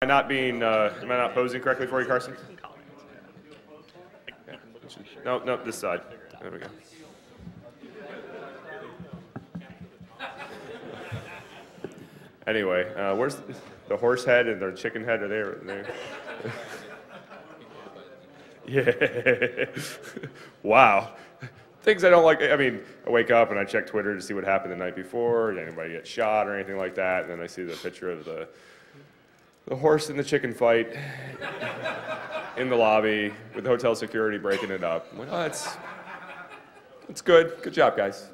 Am I not posing correctly for you, Carson? No, no, this side. There we go. Anyway, where's the horse head and the chicken head? Are they? Yeah. Wow. Things I don't like. I mean, I wake up and I check Twitter to see what happened the night before. Did anybody get shot or anything like that? And then I see the picture of the horse and the chicken fight in the lobby with the hotel security breaking it up. I'm like, oh, that's good. Good job, guys.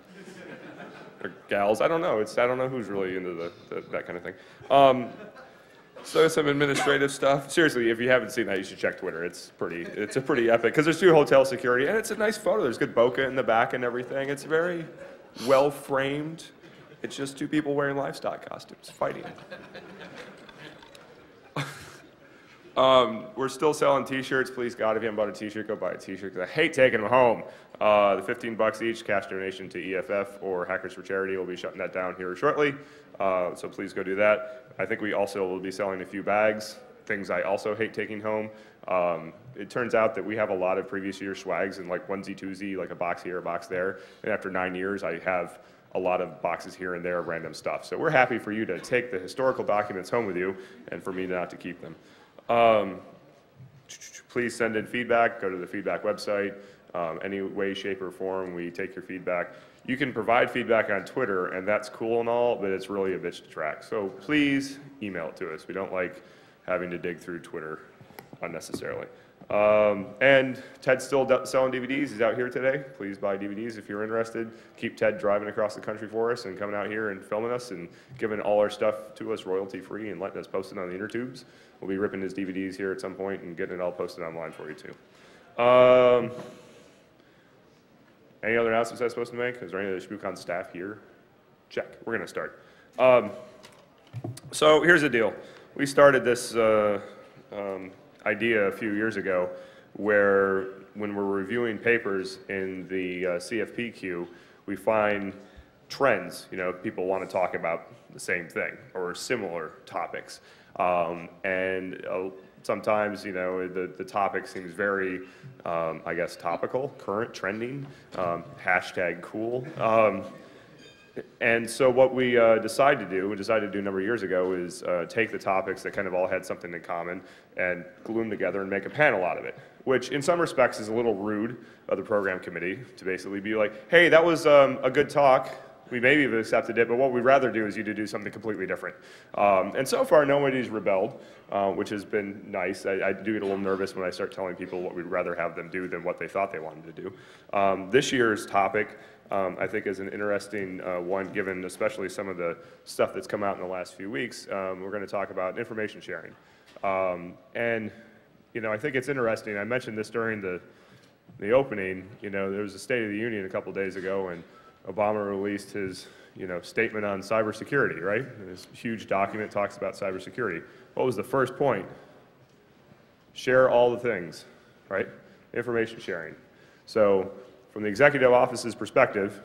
Or gals. I don't know. I don't know who's really into that kind of thing. So some administrative stuff. Seriously, if you haven't seen that, you should check Twitter. It's a pretty epic, because there's 2 hotel security, and it's a nice photo. There's good bokeh in the back and everything. It's very well framed. It's just 2 people wearing livestock costumes fighting. We're still selling t-shirts. Please, God, if you haven't bought a t-shirt, go buy a t-shirt, because I hate taking them home. The $15 each, cash donation to EFF or Hackers for Charity. We'll be shutting that down here shortly, so please go do that. I think we also will be selling a few bags, things I also hate taking home. It turns out that we have a lot of previous year swags in like onesie twosie, like a box here, a box there, and after 9 years, I have a lot of boxes here and there of random stuff. So we're happy for you to take the historical documents home with you, and for me not to keep them. Please send in feedback. Go to the feedback website. Any way, shape, or form, we take your feedback. You can provide feedback on Twitter, and that's cool and all, but it's really a bitch to track. So please email it to us. We don't like having to dig through Twitter unnecessarily. And Ted's still selling DVDs. He's out here today. Please buy DVDs if you're interested. Keep Ted driving across the country for us and coming out here and filming us and giving all our stuff to us royalty-free and letting us post it on the intertubes. We'll be ripping his DVDs here at some point and getting it all posted online for you, too. Any other announcements I was supposed to make? Is there any of the ShmooCon staff here? Check. We're going to start. So here's the deal. We started this idea a few years ago where when we're reviewing papers in the CFPQ, we find trends. You know, people want to talk about the same thing or similar topics. Sometimes, you know, the topic seems very, I guess, topical, current, trending, hashtag cool. And so what we decided to do a number of years ago, is take the topics that kind of all had something in common and glue them together and make a panel out of it, which in some respects is a little rude of the program committee to basically be like, hey, that was a good talk. We maybe have accepted it, but what we'd rather do is you to do something completely different. And so far, nobody's rebelled, which has been nice. I do get a little nervous when I start telling people what we'd rather have them do than what they thought they wanted to do. This year's topic, I think, is an interesting one, given especially some of the stuff that's come out in the last few weeks. We're going to talk about information sharing. And, you know, I think it's interesting. I mentioned this during the opening. You know, there was a State of the Union a couple days ago, and Obama released his, you know, statement on cybersecurity, right? This huge document talks about cybersecurity. What was the first point? Share all the things, right? Information sharing. So from the executive office's perspective,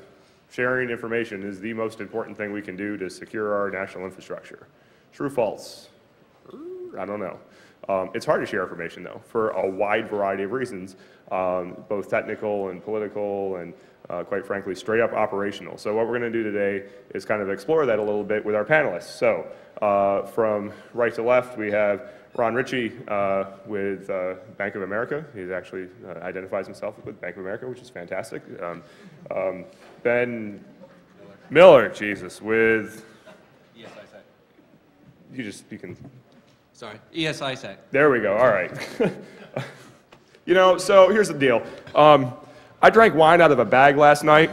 sharing information is the most important thing we can do to secure our national infrastructure. True, false? I don't know. It's hard to share information, though, for a wide variety of reasons, both technical and political and, quite frankly, straight up operational. So what we're going to do today is kind of explore that a little bit with our panelists. So from right to left, we have Ron Ritchie with Bank of America. He actually identifies himself with Bank of America, which is fantastic. Ben Miller, Jesus, with... You can... Sorry, ESISAC. There we go, all right. You know, so here's the deal. I drank wine out of a bag last night.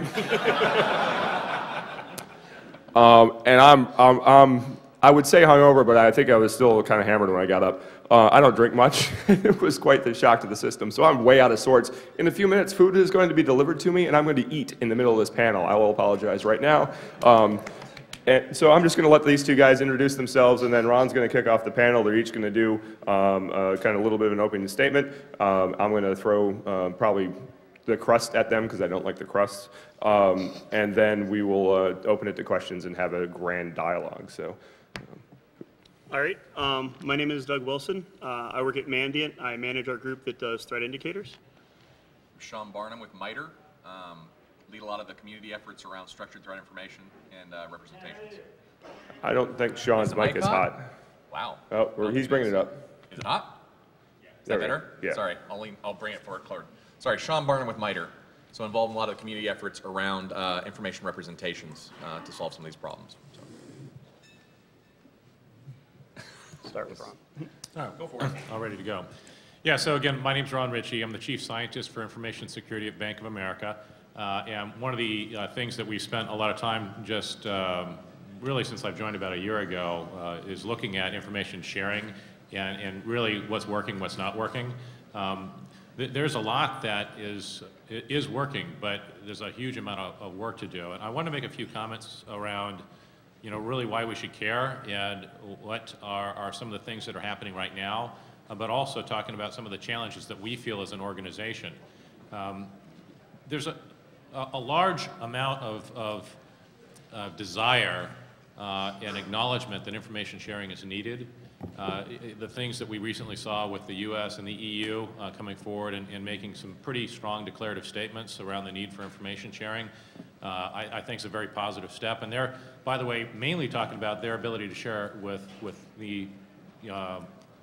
And I would say hungover, but I think I was still kind of hammered when I got up. I don't drink much. It was quite the shock to the system. So I'm way out of sorts. In a few minutes, food is going to be delivered to me, and I'm going to eat in the middle of this panel. I will apologize right now. And so I'm just going to let these 2 guys introduce themselves, and then Ron's going to kick off the panel. They're each going to do kind of a little bit of an opening statement. I'm going to throw probably the crust at them because I don't like the crust. And then we will open it to questions and have a grand dialogue. So All right. My name is Doug Wilson. I work at Mandiant. I manage our group that does threat indicators. Barnum with MITRE. Lead a lot of the community efforts around structured threat information and representations. I don't think Sean's the mic mic is on? hot. Wow. Oh, he's bringing it up. Is it hot? Is There that we go. better? Yeah. Sorry, I'll bring it forward, Clark. Sorry, Barnum with MITRE. So involved in a lot of the community efforts around information representations to solve some of these problems. So. Start with Ron. Oh, go for it. All ready to go. Yeah, so again, my name's Ron Ritchie. I'm the Chief Scientist for Information Security at Bank of America. And one of the things that we spent a lot of time just really since I've joined about a year ago is looking at information sharing and really what's working, what's not working. There's a lot that is working, but there's a huge amount of work to do. And I want to make a few comments around really why we should care and what are some of the things that are happening right now, but also talking about some of the challenges that we feel as an organization. There's a large amount of desire and acknowledgement that information sharing is needed. The things that we recently saw with the U.S. and the EU coming forward and making some pretty strong declarative statements around the need for information sharing, I think is a very positive step. And they're, by the way, mainly talking about their ability to share with the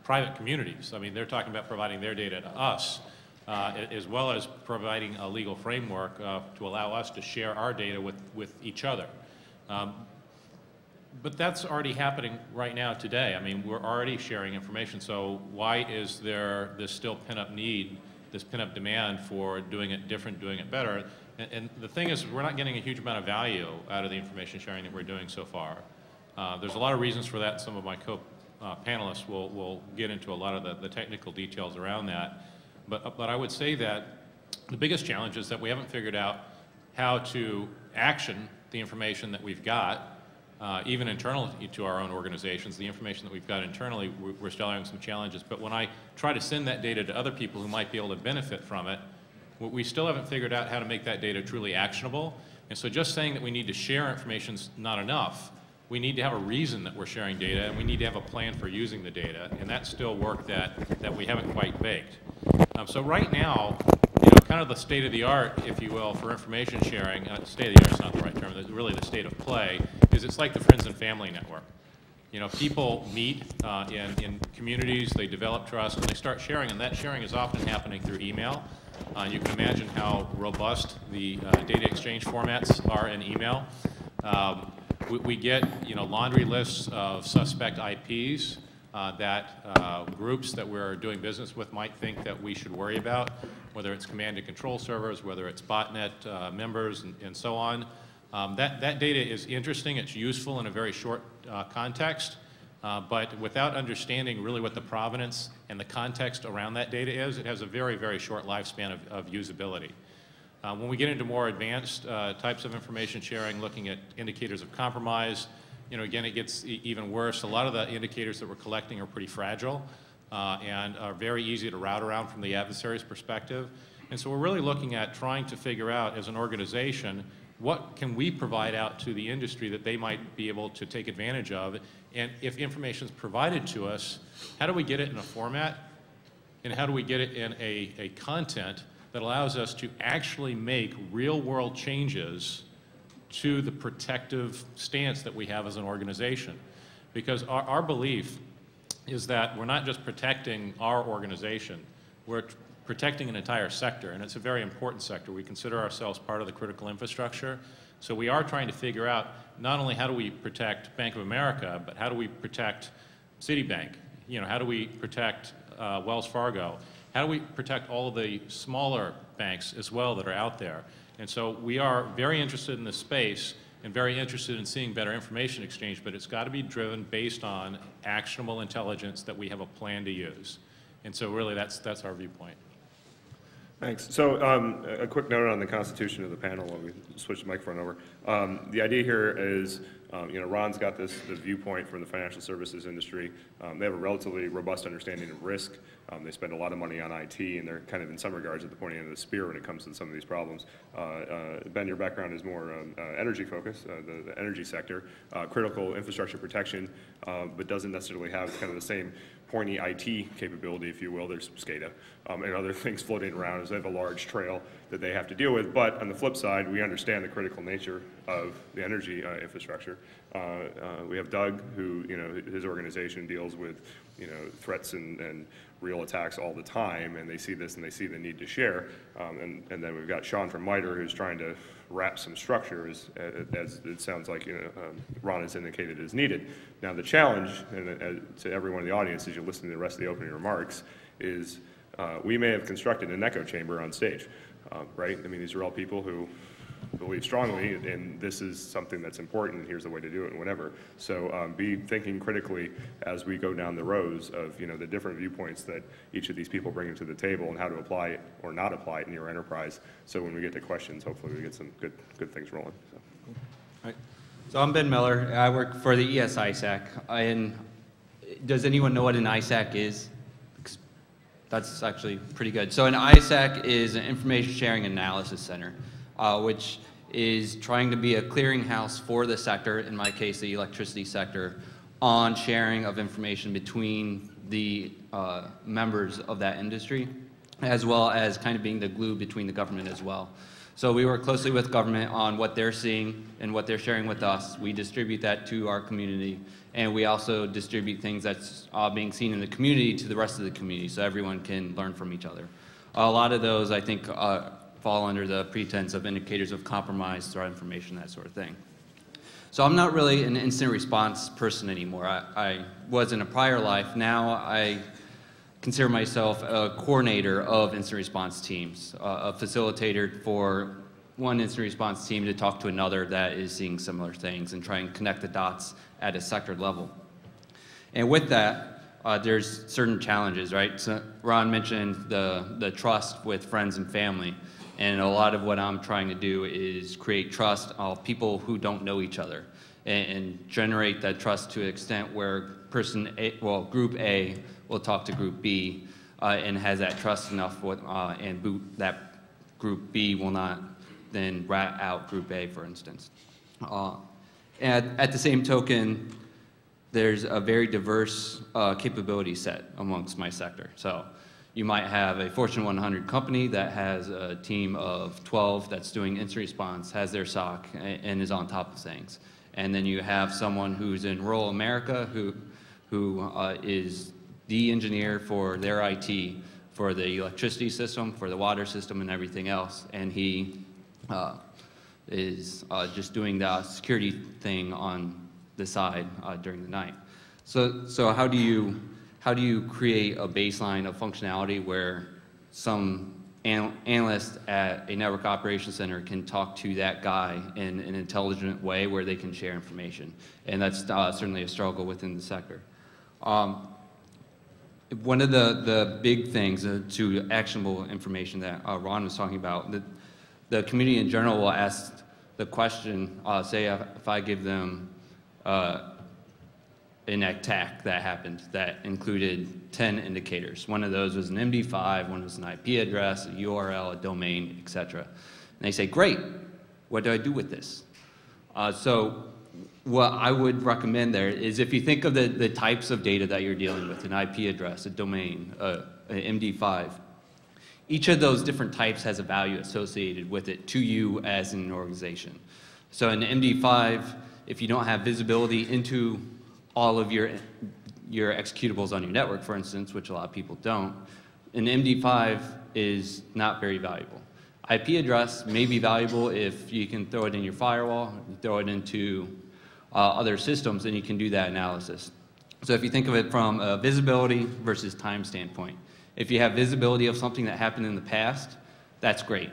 private communities. I mean, they're talking about providing their data to us, as well as providing a legal framework to allow us to share our data with each other. But that's already happening right now today. I mean, we're already sharing information, so why is there this still pent-up need, this pent-up demand for doing it different, doing it better? And the thing is, we're not getting a huge amount of value out of the information sharing that we're doing so far. There's a lot of reasons for that. Some of my panelists will get into a lot of the technical details around that. But I would say that the biggest challenge is that we haven't figured out how to action the information that we've got. Even internally to our own organizations, the information that we've got internally, we're still having some challenges. But when I try to send that data to other people who might be able to benefit from it, we still haven't figured out how to make that data truly actionable. And so just saying that we need to share information is not enough. We need to have a reason that we're sharing data, and we need to have a plan for using the data. And that's still work that we haven't quite baked. So right now, kind of the state of the art, if you will, for information sharing, state of the art is not the right term, really the state of play, is it's like the friends and family network. People meet in communities, they develop trust, and they start sharing, and that sharing is often happening through email. You can imagine how robust the data exchange formats are in email. We get laundry lists of suspect IPs that groups that we're doing business with might think that we should worry about, whether it's command and control servers, whether it's botnet members, and so on. That data is interesting. It's useful in a very short context, but without understanding really what the provenance and the context around that data is, it has a very, very short lifespan of usability. When we get into more advanced types of information sharing, looking at indicators of compromise, again, it gets even worse. A lot of the indicators that we're collecting are pretty fragile and are very easy to route around from the adversary's perspective. And so we're really looking at trying to figure out, as an organization, what can we provide out to the industry that they might be able to take advantage of? And if information is provided to us, how do we get it in a format? And how do we get it in a content that allows us to actually make real-world changes to the protective stance that we have as an organization? Because our belief is that we're not just protecting our organization, we're protecting an entire sector, and it's a very important sector. We consider ourselves part of the critical infrastructure, so we are trying to figure out not only how do we protect Bank of America, but how do we protect Citibank? How do we protect Wells Fargo? How do we protect all of the smaller banks as well that are out there? And so we are very interested in this space and very interested in seeing better information exchange, but it's got to be driven based on actionable intelligence that we have a plan to use. And so really that's our viewpoint. Thanks. So a quick note on the constitution of the panel while we switch the microphone over. The idea here is, Ron's got this viewpoint from the financial services industry. They have a relatively robust understanding of risk. They spend a lot of money on IT, and they're kind of in some regards at the pointy end of the spear when it comes to some of these problems. Ben, your background is more energy focused, the energy sector, critical infrastructure protection, but doesn't necessarily have kind of the same pointy IT capability, if you will. There's SCADA and other things floating around as they have a large trail that they have to deal with. But on the flip side, we understand the critical nature of the energy infrastructure. We have Doug, who, his organization deals with, threats and real attacks all the time, and they see this and they see the need to share. And then we've got Sean from MITRE, who's trying to wrap some structure as it sounds like Ron has indicated is needed. Now the challenge, and to everyone in the audience as you listen to the rest of the opening remarks, is we may have constructed an echo chamber on stage, right? I mean, these are all people who believe strongly, and this is something that's important, and here's the way to do it, and whatever. So be thinking critically as we go down the rows of the different viewpoints that each of these people bring to the table, and how to apply it or not apply it in your enterprise. So when we get to questions, hopefully we get some good things rolling. So. All right. So I'm Ben Miller. I work for the ES-ISAC. And does anyone know what an ISAC is? Because that's actually pretty good. So an ISAC is an information sharing analysis center, which is trying to be a clearinghouse for the sector, in my case the electricity sector, on sharing of information between the members of that industry, as well as kind of being the glue between the government as well. So we work closely with government on what they're seeing and what they're sharing with us. We distribute that to our community, and we also distribute things that's being seen in the community to the rest of the community, so everyone can learn from each other. A lot of those, I think, fall under the pretense of indicators of compromise, threat information, that sort of thing. So I'm not really an incident response person anymore. I was in a prior life. Now I consider myself a coordinator of incident response teams, a facilitator for one incident response team to talk to another that is seeing similar things and try and connect the dots at a sector level. And with that, there's certain challenges, right? So Ron mentioned the trust with friends and family. And a lot of what I'm trying to do is create trust of people who don't know each other and generate that trust to an extent where group A will talk to group B and has that trust enough with, that group B will not then rat out group A, for instance. And at the same token, there's a very diverse capability set amongst my sector. So you might have a Fortune 100 company that has a team of 12 that's doing incident response, has their SOC, and is on top of things. And then you have someone who's in rural America who is the engineer for their IT, for the electricity system, for the water system, and everything else. And he is just doing the security thing on the side during the night. So how do you create a baseline of functionality where some analyst at a network operations center can talk to that guy in an intelligent way where they can share information? And that's certainly a struggle within the sector. One of the big things to actionable information that Ron was talking about, the community in general will ask the question, say if I give them an attack that happened that included 10 indicators. One of those was an MD5, one was an IP address, a URL, a domain, etc. And they say, great, what do I do with this? So what I would recommend there is if you think of the types of data that you're dealing with, an IP address, a domain, an MD5, each of those different types has a value associated with it to you as an organization. So an MD5, if you don't have visibility into all of your executables on your network, for instance, which a lot of people don't, an MD5 is not very valuable. IP address may be valuable if you can throw it in your firewall, throw it into other systems, and you can do that analysis. So if you think of it from a visibility versus time standpoint, if you have visibility of something that happened in the past, that's great.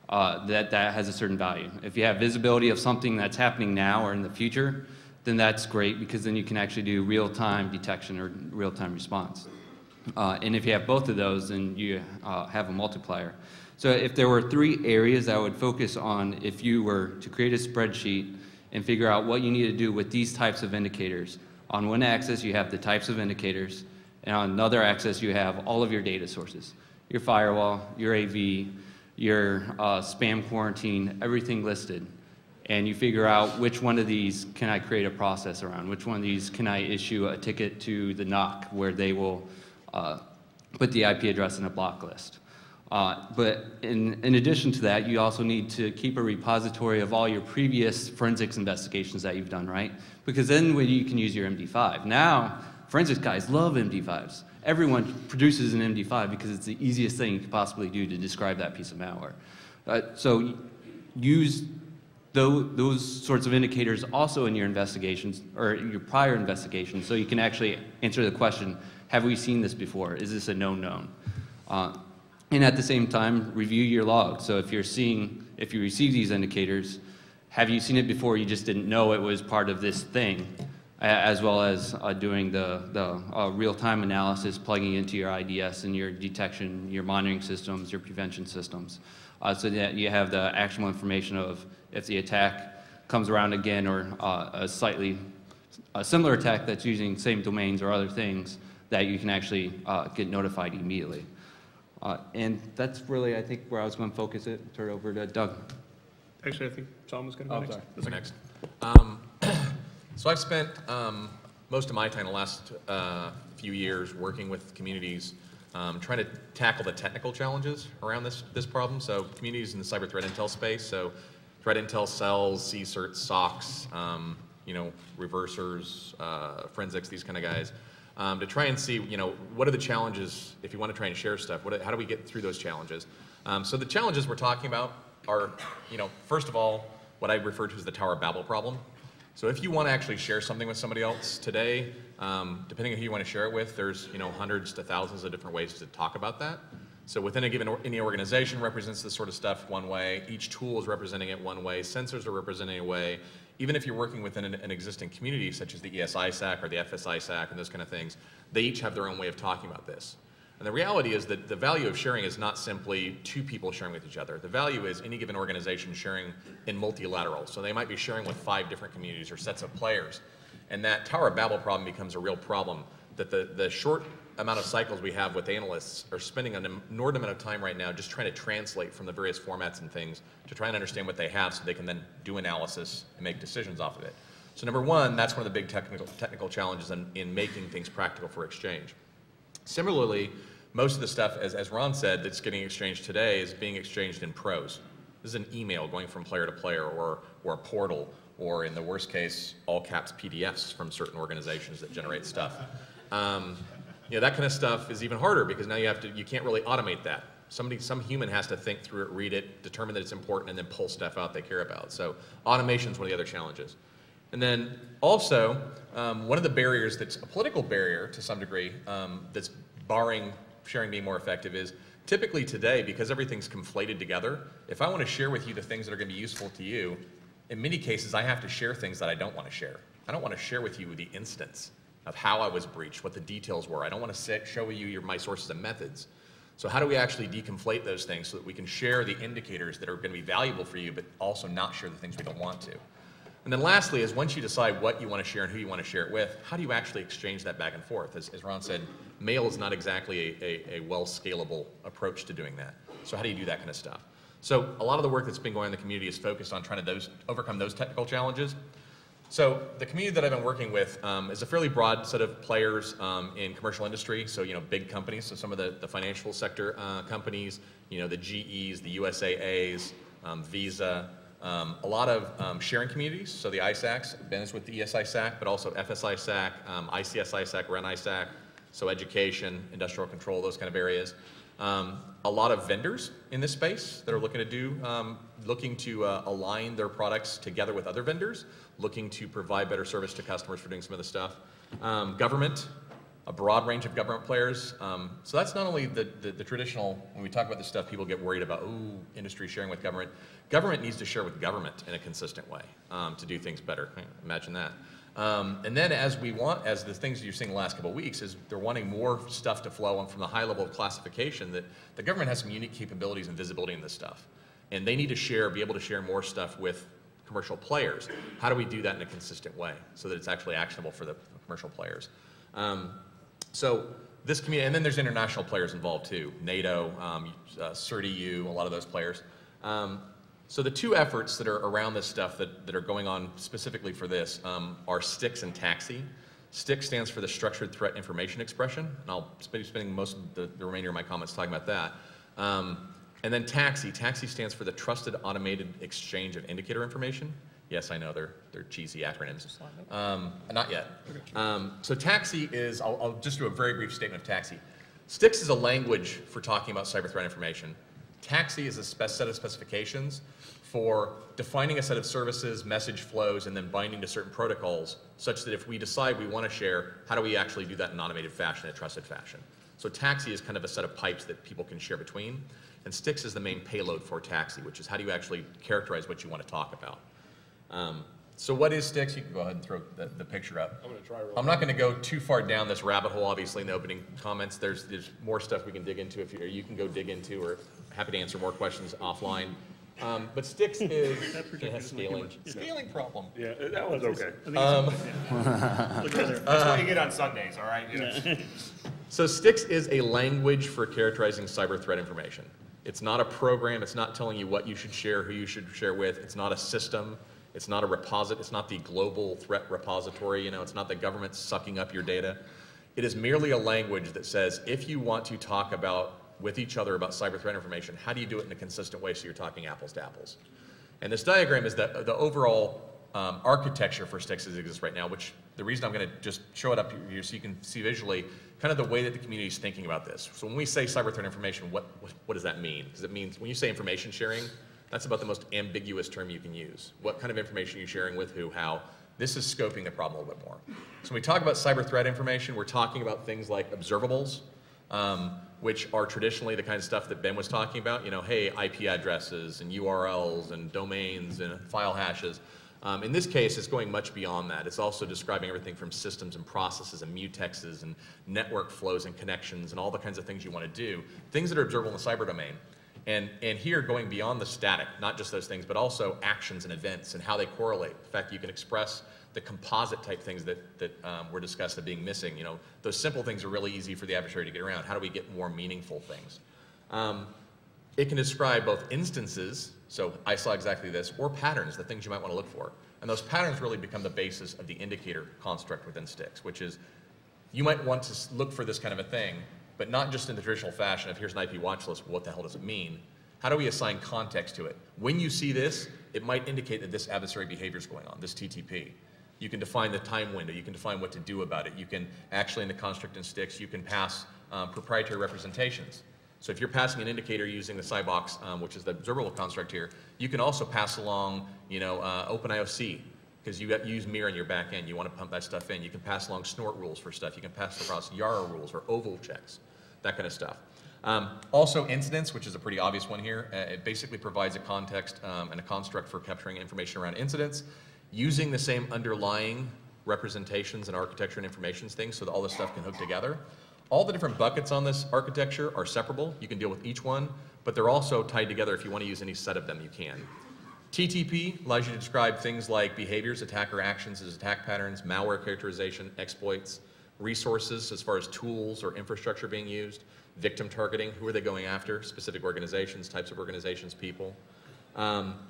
That has a certain value. If you have visibility of something that's happening now or in the future, then that's great because then you can actually do real-time detection or real-time response. And if you have both of those, then you have a multiplier. So if there were 3 areas I would focus on if you were to create a spreadsheet and figure out what you need to do with these types of indicators. On one axis, you have the types of indicators, and on another axis, you have all of your data sources. Your firewall, your AV, your spam quarantine, everything listed. And you figure out which one of these can I create a process around, which one of these can I issue a ticket to the NOC where they will put the IP address in a block list. But in addition to that, you also need to keep a repository of all your previous forensics investigations that you've done, right? Because then you can use your MD5. Now, forensics guys love MD5s. Everyone produces an MD5 because it's the easiest thing you could possibly do to describe that piece of malware. So use those sorts of indicators also in your investigations, or your prior investigations, so you can actually answer the question, have we seen this before? Is this a known known? And at the same time, review your logs. So if you receive these indicators, have you seen it before, you just didn't know it was part of this thing, as well as doing the real-time analysis, plugging into your IDS and your detection, your monitoring systems, your prevention systems, so that you have the actionable information of if the attack comes around again, or a similar attack that's using same domains or other things, that you can actually get notified immediately. And that's really, I think, where I was going to focus it. Turn it over to Doug. Actually, I think Tom was going to go next. Sorry. That's next. So I've spent most of my time the last few years working with communities, trying to tackle the technical challenges around this problem. So communities in the cyber threat intel space. So threat intel cells, CSIRTs, SOCs, reversers, forensics, these kind of guys, to try and see, what are the challenges if you want to try and share stuff? How do we get through those challenges? So the challenges we're talking about are, first of all, what I refer to as the Tower of Babel problem. So if you want to actually share something with somebody else today, depending on who you want to share it with, there's hundreds to thousands of different ways to talk about that. So within a given any organization represents this sort of stuff one way. Each tool is representing it one way. Sensors are representing a way. Even if you're working within an existing community, such as the ESISAC or the FSISAC and those kind of things, they each have their own way of talking about this. And the reality is that the value of sharing is not simply 2 people sharing with each other. The value is any given organization sharing in multilateral. So they might be sharing with 5 different communities or sets of players. And that Tower of Babel problem becomes a real problem, that the short amount of cycles we have with analysts are spending an inordinate amount of time right now just trying to translate from the various formats and things to try and understand what they have so they can then do analysis and make decisions off of it. So number one, that's one of the big technical challenges in making things practical for exchange. Similarly, most of the stuff, as Ron said, that's getting exchanged today is being exchanged in prose. This is an email going from player to player, or a portal, or in the worst case, all caps PDFs from certain organizations that generate stuff. That kind of stuff is even harder because now you can't really automate that. Some human has to think through it, read it, determine that it's important, and then pull stuff out they care about. So automation is one of the other challenges. And then also, one of the barriers that's a political barrier to some degree that's barring sharing being more effective is typically today, because everything's conflated together, if I want to share with you the things that are going to be useful to you, in many cases I have to share things that I don't want to share. I don't want to share with you the instance of how I was breached, what the details were. I don't want to show you my sources and methods. So how do we actually deconflate those things so that we can share the indicators that are going to be valuable for you, but also not share the things we don't want to? And then lastly is once you decide what you want to share and who you want to share it with, how do you actually exchange that back and forth? As Ron said, mail is not exactly a well-scalable approach to doing that. So how do you do that kind of stuff? So a lot of the work that's been going on in the community is focused on trying to overcome those technical challenges. So the community that I've been working with is a fairly broad set of players in commercial industry. So big companies, so some of the financial sector companies, the GEs, the USAAs, Visa, a lot of sharing communities. So the ISACs, Ben is with the ESISAC, but also FSISAC, ICSISAC, REN-ISAC, so education, industrial control, those kind of areas. A lot of vendors in this space that are looking to align their products together with other vendors, looking to provide better service to customers for doing some of the stuff. Government, a broad range of government players. So that's not only the traditional, when we talk about this stuff, people get worried about, ooh, industry sharing with government. Government needs to share with government in a consistent way to do things better. Imagine that. And then as the things you're seeing the last couple of weeks is they're wanting more stuff to flow on from the high level of classification, that the government has some unique capabilities and visibility in this stuff. And they need to be able to share more stuff with commercial players. How do we do that in a consistent way so that it's actually actionable for the commercial players? So this community, and then there's international players involved too, NATO, CERT-EU, a lot of those players. So the two efforts that are around this stuff that are going on specifically for this are STIX and TAXI. STIX stands for the Structured Threat Information Expression, and I'll be spending most of the remainder of my comments talking about that. And then TAXI. TAXI stands for the Trusted Automated Exchange of Indicator Information. Yes, I know, they're cheesy acronyms. Not yet. So TAXI is, I'll just do a very brief statement of TAXI. STIX is a language for talking about cyber threat information. TAXI is a set of specifications for defining a set of services, message flows, and then binding to certain protocols, such that if we decide we want to share, how do we actually do that in an automated fashion, in a trusted fashion? So TAXI is kind of a set of pipes that people can share between, and STIX is the main payload for TAXI, which is how do you actually characterize what you want to talk about. So what is STIX? You can go ahead and throw the picture up. I'm not going to go too far down this rabbit hole, obviously, in the opening comments. There's more stuff we can dig into, or you can go dig into, or happy to answer more questions offline. But STIX is scaling problem. Yeah, that one's okay. Look at there. That's what you get on Sundays, all right? Yeah. So STIX is a language for characterizing cyber threat information. It's not a program. It's not telling you what you should share, who you should share with. It's not a system. It's not a repository. It's not the global threat repository. It's not the government sucking up your data. It is merely a language that says if you want to talk with each other about cyber threat information, how do you do it in a consistent way so you're talking apples to apples? And this diagram is the overall architecture for STIX as it exists right now, which the reason I'm going to just show it up here so you can see visually kind of the way that the community is thinking about this. So when we say cyber threat information, what does that mean? Because it means when you say information sharing, that's about the most ambiguous term you can use. What kind of information are you sharing with who, how? This is scoping the problem a little bit more. So when we talk about cyber threat information, we're talking about things like observables, which are traditionally the kind of stuff that Ben was talking about. Hey, IP addresses and URLs and domains and file hashes. In this case, it's going much beyond that. It's also describing everything from systems and processes and mutexes and network flows and connections and all the kinds of things you want to do, things that are observable in the cyber domain. And here, going beyond the static, not just those things, but also actions and events and how they correlate. In fact, you can express the composite type things that were discussed as being missing. Those simple things are really easy for the adversary to get around. How do we get more meaningful things? It can describe both instances, so I saw exactly this, or patterns, the things you might want to look for. And those patterns really become the basis of the indicator construct within STIX, which is you might want to look for this kind of a thing, but not just in the traditional fashion of here's an IP watch list, what the hell does it mean? How do we assign context to it? When you see this, it might indicate that this adversary behavior is going on, this TTP. You can define the time window. You can define what to do about it. You can actually, in the construct in STIX, you can pass proprietary representations. So if you're passing an indicator using the SciBox, which is the observable construct here, you can also pass along, OpenIOC, because you use Mirror in your back end. You want to pump that stuff in. You can pass along snort rules for stuff. You can pass across Yara rules or oval checks, that kind of stuff. Also incidents, which is a pretty obvious one here. It basically provides a context and a construct for capturing information around incidents using the same underlying representations and architecture and information things so that all this stuff can hook together. All the different buckets on this architecture are separable. You can deal with each one, but they're also tied together. If you want to use any set of them, you can. TTP allows you to describe things like behaviors, attacker actions as attack patterns, malware characterization, exploits, resources as far as tools or infrastructure being used, victim targeting, who are they going after, specific organizations, types of organizations, people.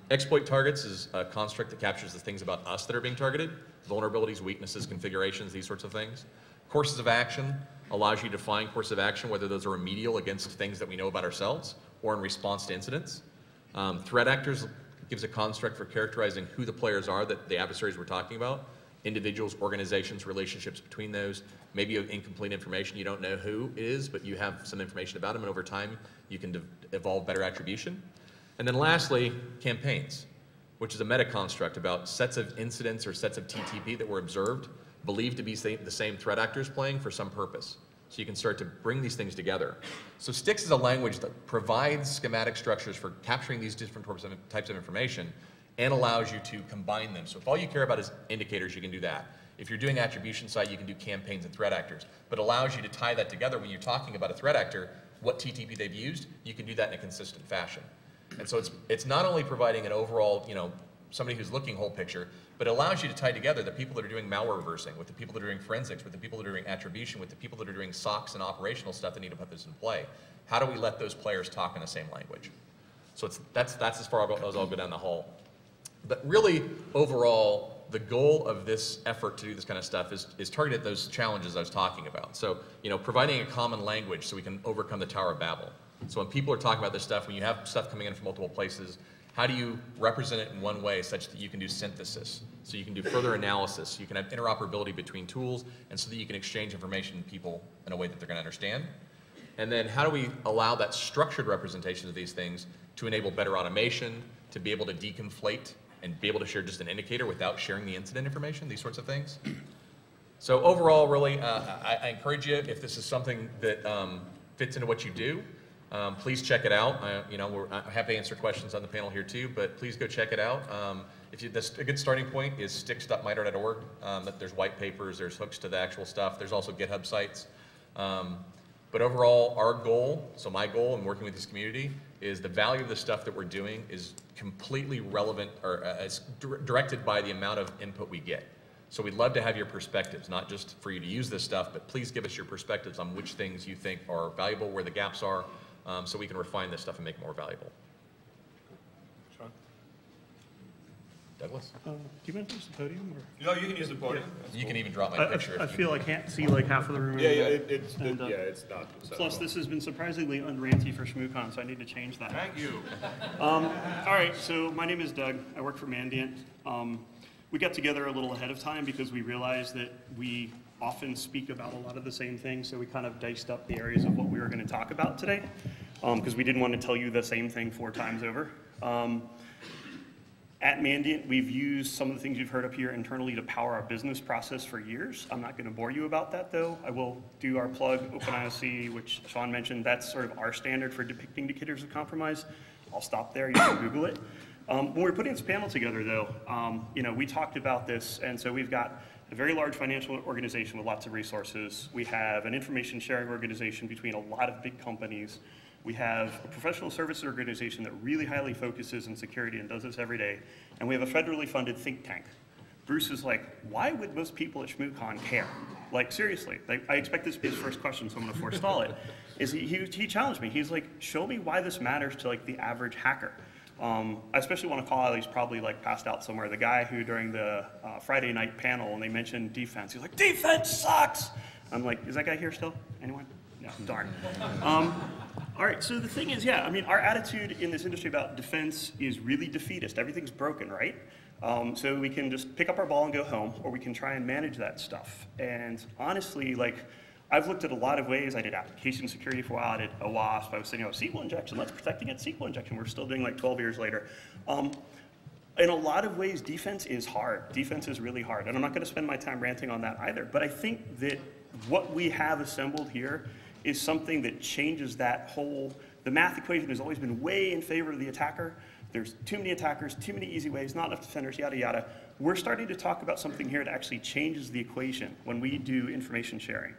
Exploit targets is a construct that captures the things about us that are being targeted, vulnerabilities, weaknesses, configurations, these sorts of things. Courses of action allows you to define courses of action, whether those are remedial against things that we know about ourselves or in response to incidents. Threat actors gives a construct for characterizing who the players are that the adversaries we're talking about, individuals, organizations, relationships between those. Maybe you have incomplete information, you don't know who it is, but you have some information about them, and over time you can evolve better attribution. And then lastly, campaigns, which is a meta-construct about sets of incidents or sets of TTP that were observed, believed to be the same threat actors playing for some purpose. So you can start to bring these things together. So STIX is a language that provides schematic structures for capturing these different types of information and allows you to combine them. So if all you care about is indicators, you can do that. If you're doing attribution side, you can do campaigns and threat actors, but allows you to tie that together when you're talking about a threat actor, what TTP they've used, you can do that in a consistent fashion. And so it's not only providing an overall, somebody who's looking whole picture, but it allows you to tie together the people that are doing malware reversing with the people that are doing forensics, with the people that are doing attribution, with the people that are doing SOCs and operational stuff that need to put this in play. How do we let those players talk in the same language? So that's as far as I'll go down the hall. But really, overall, the goal of this effort to do this kind of stuff is targeted at those challenges I was talking about. So, providing a common language so we can overcome the Tower of Babel. So when people are talking about this stuff, when you have stuff coming in from multiple places, how do you represent it in one way such that you can do synthesis? So you can do further analysis, you can have interoperability between tools, and so that you can exchange information to people in a way that they're going to understand. And then how do we allow that structured representation of these things to enable better automation, to be able to deconflate and be able to share just an indicator without sharing the incident information, these sorts of things. So overall, really, I encourage you, if this is something that fits into what you do, please check it out. We're happy to answer questions on the panel here too, but please go check it out. A good starting point is sticks.mitre.org. There's white papers, there's hooks to the actual stuff. There's also GitHub sites. But overall, our goal, so my goal in working with this community, is the value of the stuff that we're doing is completely relevant, or it's directed by the amount of input we get. So we'd love to have your perspectives, not just for you to use this stuff, but please give us your perspectives on which things you think are valuable, where the gaps are, so we can refine this stuff and make it more valuable. Sean? Douglas? Do you mind to use the podium? Or? No, you can use the podium. You can even drop my picture. I feel I can't see like half of the room. It's not. Plus, this has been surprisingly unranty for ShmooCon, so I need to change that. Thank you. All right, so my name is Doug. I work for Mandiant. We got together a little ahead of time because we realized that we often speak about a lot of the same things, so we kind of diced up the areas of what we were going to talk about today, because we didn't want to tell you the same thing 4 times over. At Mandiant, we've used some of the things you've heard up here internally to power our business process for years. I'm not going to bore you about that, though. I will do our plug, OpenIOC, which Sean mentioned. That's sort of our standard for depicting indicators of compromise. I'll stop there. You can Google it. When we were putting this panel together, though, we talked about this, and so we've got a very large financial organization with lots of resources. We have an information sharing organization between a lot of big companies. We have a professional services organization that really highly focuses on security and does this every day. And we have a federally funded think tank. Bruce is like, why would most people at ShmooCon care? Like, seriously, I expect this to be his first question, so I'm gonna forestall it. He challenged me. He's like, show me why this matters to like the average hacker. I especially want to call out, he's probably like passed out somewhere, the guy who during the Friday night panel, when they mentioned defense, he's like, defense sucks! I'm like, is that guy here still? Anyone? No, darn. All right, so the thing is, our attitude in this industry about defense is really defeatist. Everything's broken, right? So we can just pick up our ball and go home, or we can try and manage that stuff. And honestly, I've looked at a lot of ways. I did application security for a while. I did OWASP. I was saying, SQL injection. Let's protect against SQL injection. We're still doing 12 years later. In a lot of ways, defense is hard. Defense is really hard. And I'm not going to spend my time ranting on that either. But I think that what we have assembled here is something that changes that whole, the math equation has always been way in favor of the attacker. There's too many attackers, too many easy ways, not enough defenders, yada, yada. We're starting to talk about something here that actually changes the equation when we do information sharing.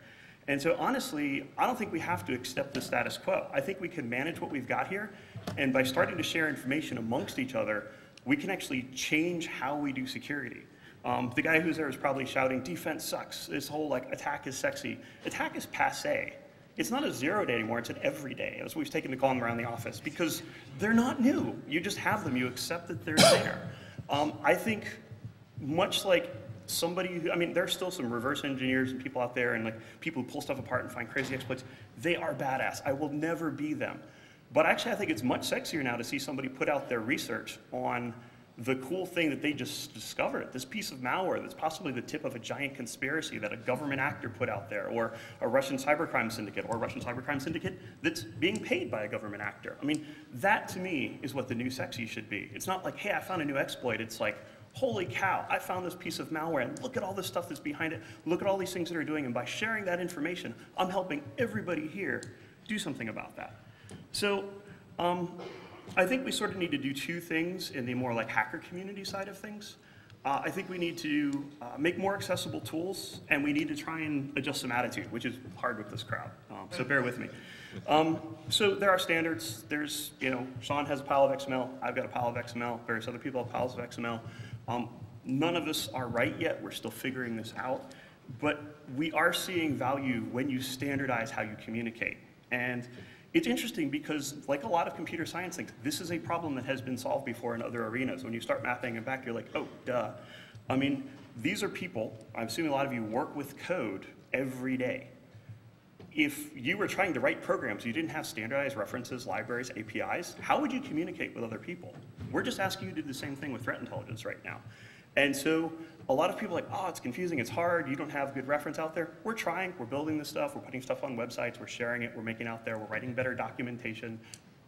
And so honestly, I don't think we have to accept the status quo. I think we can manage what we've got here, and by starting to share information amongst each other, we can actually change how we do security. The guy who's there is probably shouting, defense sucks. This whole attack is sexy. Attack is passé. It's not a 0 day anymore, it's an every day. That's what we've taken to call them around the office, because they're not new. You just have them, you accept that they're there. I think much like somebody who, there's still some reverse engineers and people out there and people who pull stuff apart and find crazy exploits. They are badass. I will never be them. But actually I think it's much sexier now to see somebody put out their research on the cool thing that they just discovered, this piece of malware that's possibly the tip of a giant conspiracy that a government actor put out there, or a Russian cybercrime syndicate, or a Russian cybercrime syndicate that's being paid by a government actor. That to me is what the new sexy should be. It's not like, hey, I found a new exploit. It's like, holy cow, I found this piece of malware, and look at all this stuff that's behind it. Look at all these things that are doing, and by sharing that information, I'm helping everybody here do something about that. So, I think we sort of need to do 2 things in the more hacker community side of things. I think we need to make more accessible tools, and we need to try and adjust some attitude, which is hard with this crowd, so bear with me. So there are standards. There's, Sean has a pile of XML, I've got a pile of XML, various other people have piles of XML. None of us are right yet, we're still figuring this out, but we are seeing value when you standardize how you communicate. And it's interesting because, like a lot of computer science things, this is a problem that has been solved before in other arenas. When you start mapping it back, you're like, oh, duh. I mean, these are people, I'm assuming a lot of you work with code every day. If you were trying to write programs, you didn't have standardized references, libraries, APIs, how would you communicate with other people? We're just asking you to do the same thing with threat intelligence right now. And so a lot of people are like, oh, it's confusing, it's hard, you don't have good reference out there. We're trying, we're building this stuff, we're putting stuff on websites, we're sharing it, we're making it out there, we're writing better documentation.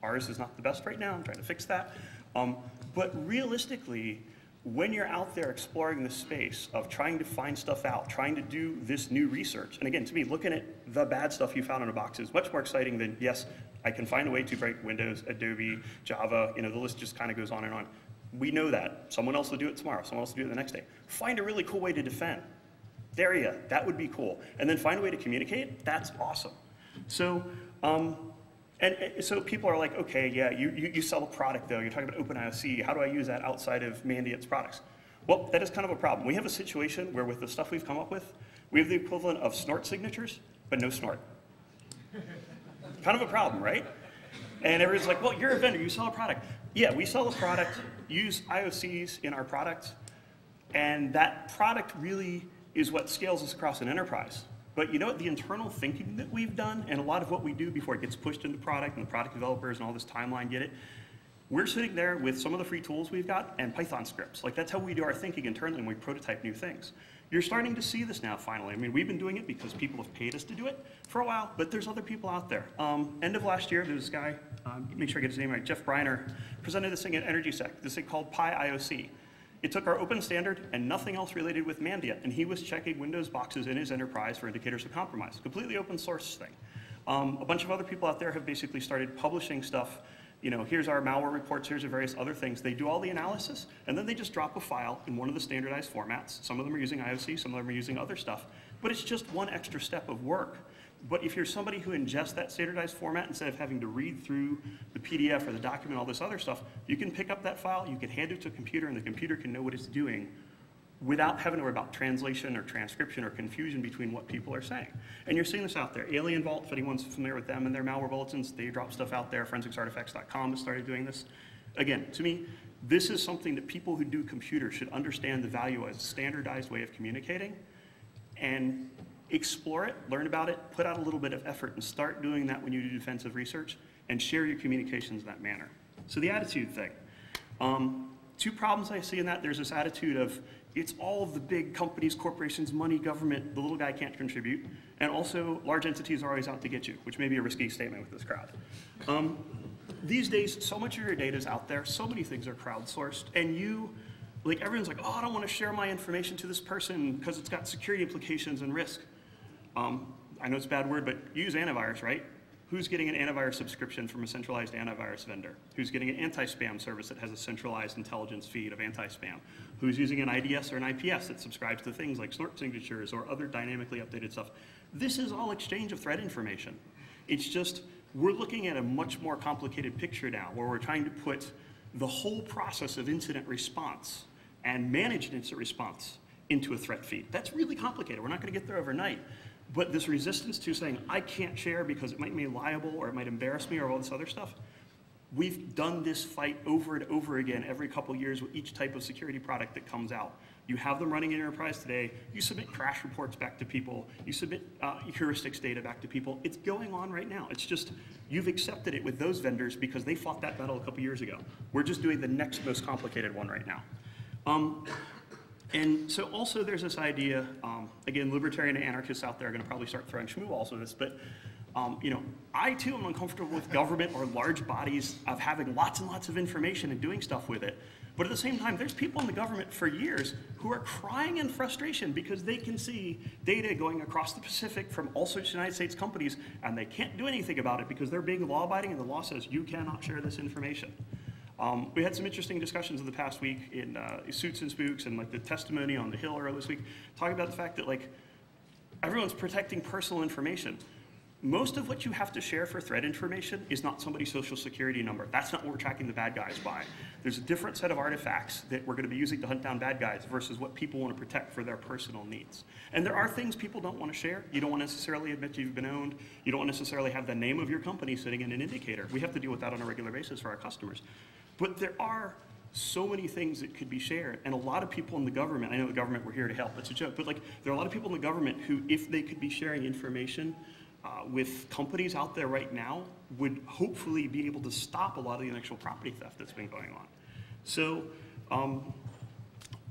Ours is not the best right now, I'm trying to fix that. But realistically, when you're out there exploring the space of trying to find stuff out, trying to do this new research, and again, to me, looking at the bad stuff you found in a box is much more exciting than, yes, I can find a way to write Windows, Adobe, Java, the list just kind of goes on and on. We know that. Someone else will do it tomorrow. Someone else will do it the next day. Find a really cool way to defend. There you go. That would be cool. And then find a way to communicate. That's awesome. So, so people are like, okay, yeah, you sell a product though. You're talking about OpenIOC. How do I use that outside of Mandiant's products? Well, that is kind of a problem. We have a situation where with the stuff we've come up with, we have the equivalent of snort signatures, but no snort. Kind of a problem, right? And everyone's like, well, you're a vendor. You sell a product. Yeah, we sell a product, use IOCs in our product, and that product really is what scales us across an enterprise. But you know what, the internal thinking that we've done, and a lot of what we do before it gets pushed into product, and the product developers and all this timeline get it, we're sitting there with some of the free tools we've got and Python scripts. Like, that's how we do our thinking internally when we prototype new things. You're starting to see this now, finally. I mean, we've been doing it because people have paid us to do it for a while, but there's other people out there. End of last year, there was this guy, make sure I get his name right, Jeff Briner, presented this thing at EnergySec, this thing called PyIOC. It took our open standard and nothing else related with Mandiant, and he was checking Windows boxes in his enterprise for indicators of compromise. Completely open source thing. A bunch of other people out there have basically started publishing stuff. Here's our malware reports, here's our various other things. They do all the analysis, and then they just drop a file in one of the standardized formats. Some of them are using IOC, some of them are using other stuff. But it's just one extra step of work. But if you're somebody who ingests that standardized format instead of having to read through the PDF or the document, all this other stuff, you can pick up that file, you can hand it to a computer, and the computer can know what it's doing without having to worry about translation or transcription or confusion between what people are saying. And you're seeing this out there. Alien Vault, if anyone's familiar with them and their malware bulletins, they drop stuff out there. ForensicsArtifacts.com has started doing this. Again, to me, this is something that people who do computers should understand the value as a standardized way of communicating and explore it, learn about it, put out a little bit of effort, and start doing that when you do defensive research, and share your communications in that manner. So the attitude thing. Two problems I see in that. There's this attitude of, it's all of the big companies, corporations, money, government, the little guy can't contribute, and also large entities are always out to get you, which may be a risky statement with this crowd. These days, so much of your data is out there, so many things are crowdsourced, and everyone's like, oh, I don't want to share my information to this person because it's got security implications and risk. I know it's a bad word, but you use antivirus, right? Who's getting an antivirus subscription from a centralized antivirus vendor? Who's getting an anti-spam service that has a centralized intelligence feed of anti-spam? Who's using an IDS or an IPS that subscribes to things like snort signatures or other dynamically updated stuff? This is all exchange of threat information. It's just, we're looking at a much more complicated picture now where we're trying to put the whole process of incident response and managed incident response into a threat feed. That's really complicated. We're not going to get there overnight. But this resistance to saying, I can't share because it might make me liable or it might embarrass me or all this other stuff, we've done this fight over and over again every couple years with each type of security product that comes out. You have them running in enterprise today. You submit crash reports back to people. You submit heuristics data back to people. It's going on right now. It's just, you've accepted it with those vendors because they fought that battle a couple years ago. We're just doing the next most complicated one right now. And so also there's this idea, again, libertarian anarchists out there are going to probably start throwing shmoo to this, but I too am uncomfortable with government or large bodies of having lots and lots of information and doing stuff with it. But at the same time, there's people in the government for years who are crying in frustration because they can see data going across the Pacific from all sorts of United States companies, and they can't do anything about it because they're being law-abiding and the law says you cannot share this information. We had some interesting discussions in the past week in Suits and Spooks and like the testimony on the Hill earlier this week, talking about the fact that like everyone's protecting personal information. Most of what you have to share for threat information is not somebody's social security number. That's not what we're tracking the bad guys by. There's a different set of artifacts that we're going to be using to hunt down bad guys versus what people want to protect for their personal needs. And there are things people don't want to share. You don't want to necessarily admit you've been owned. You don't necessarily have the name of your company sitting in an indicator. We have to deal with that on a regular basis for our customers. But there are so many things that could be shared, and a lot of people in the government, I know the government, we're here to help, it's a joke, but like there are a lot of people in the government who, if they could be sharing information with companies out there right now, would hopefully be able to stop a lot of the intellectual property theft that's been going on. So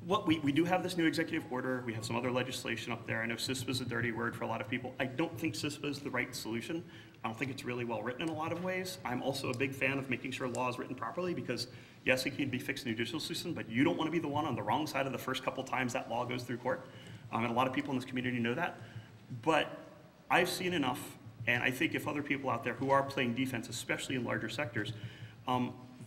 we do have this new executive order. We have some other legislation up there. I know CISPA is a dirty word for a lot of people. I don't think CISPA is the right solution. I don't think it's really well written in a lot of ways. I'm also a big fan of making sure law is written properly because, yes, it can be fixed in the judicial system, but you don't want to be the one on the wrong side of the first couple times that law goes through court. And a lot of people in this community know that. But I've seen enough, and I think if other people out there who are playing defense, especially in larger sectors,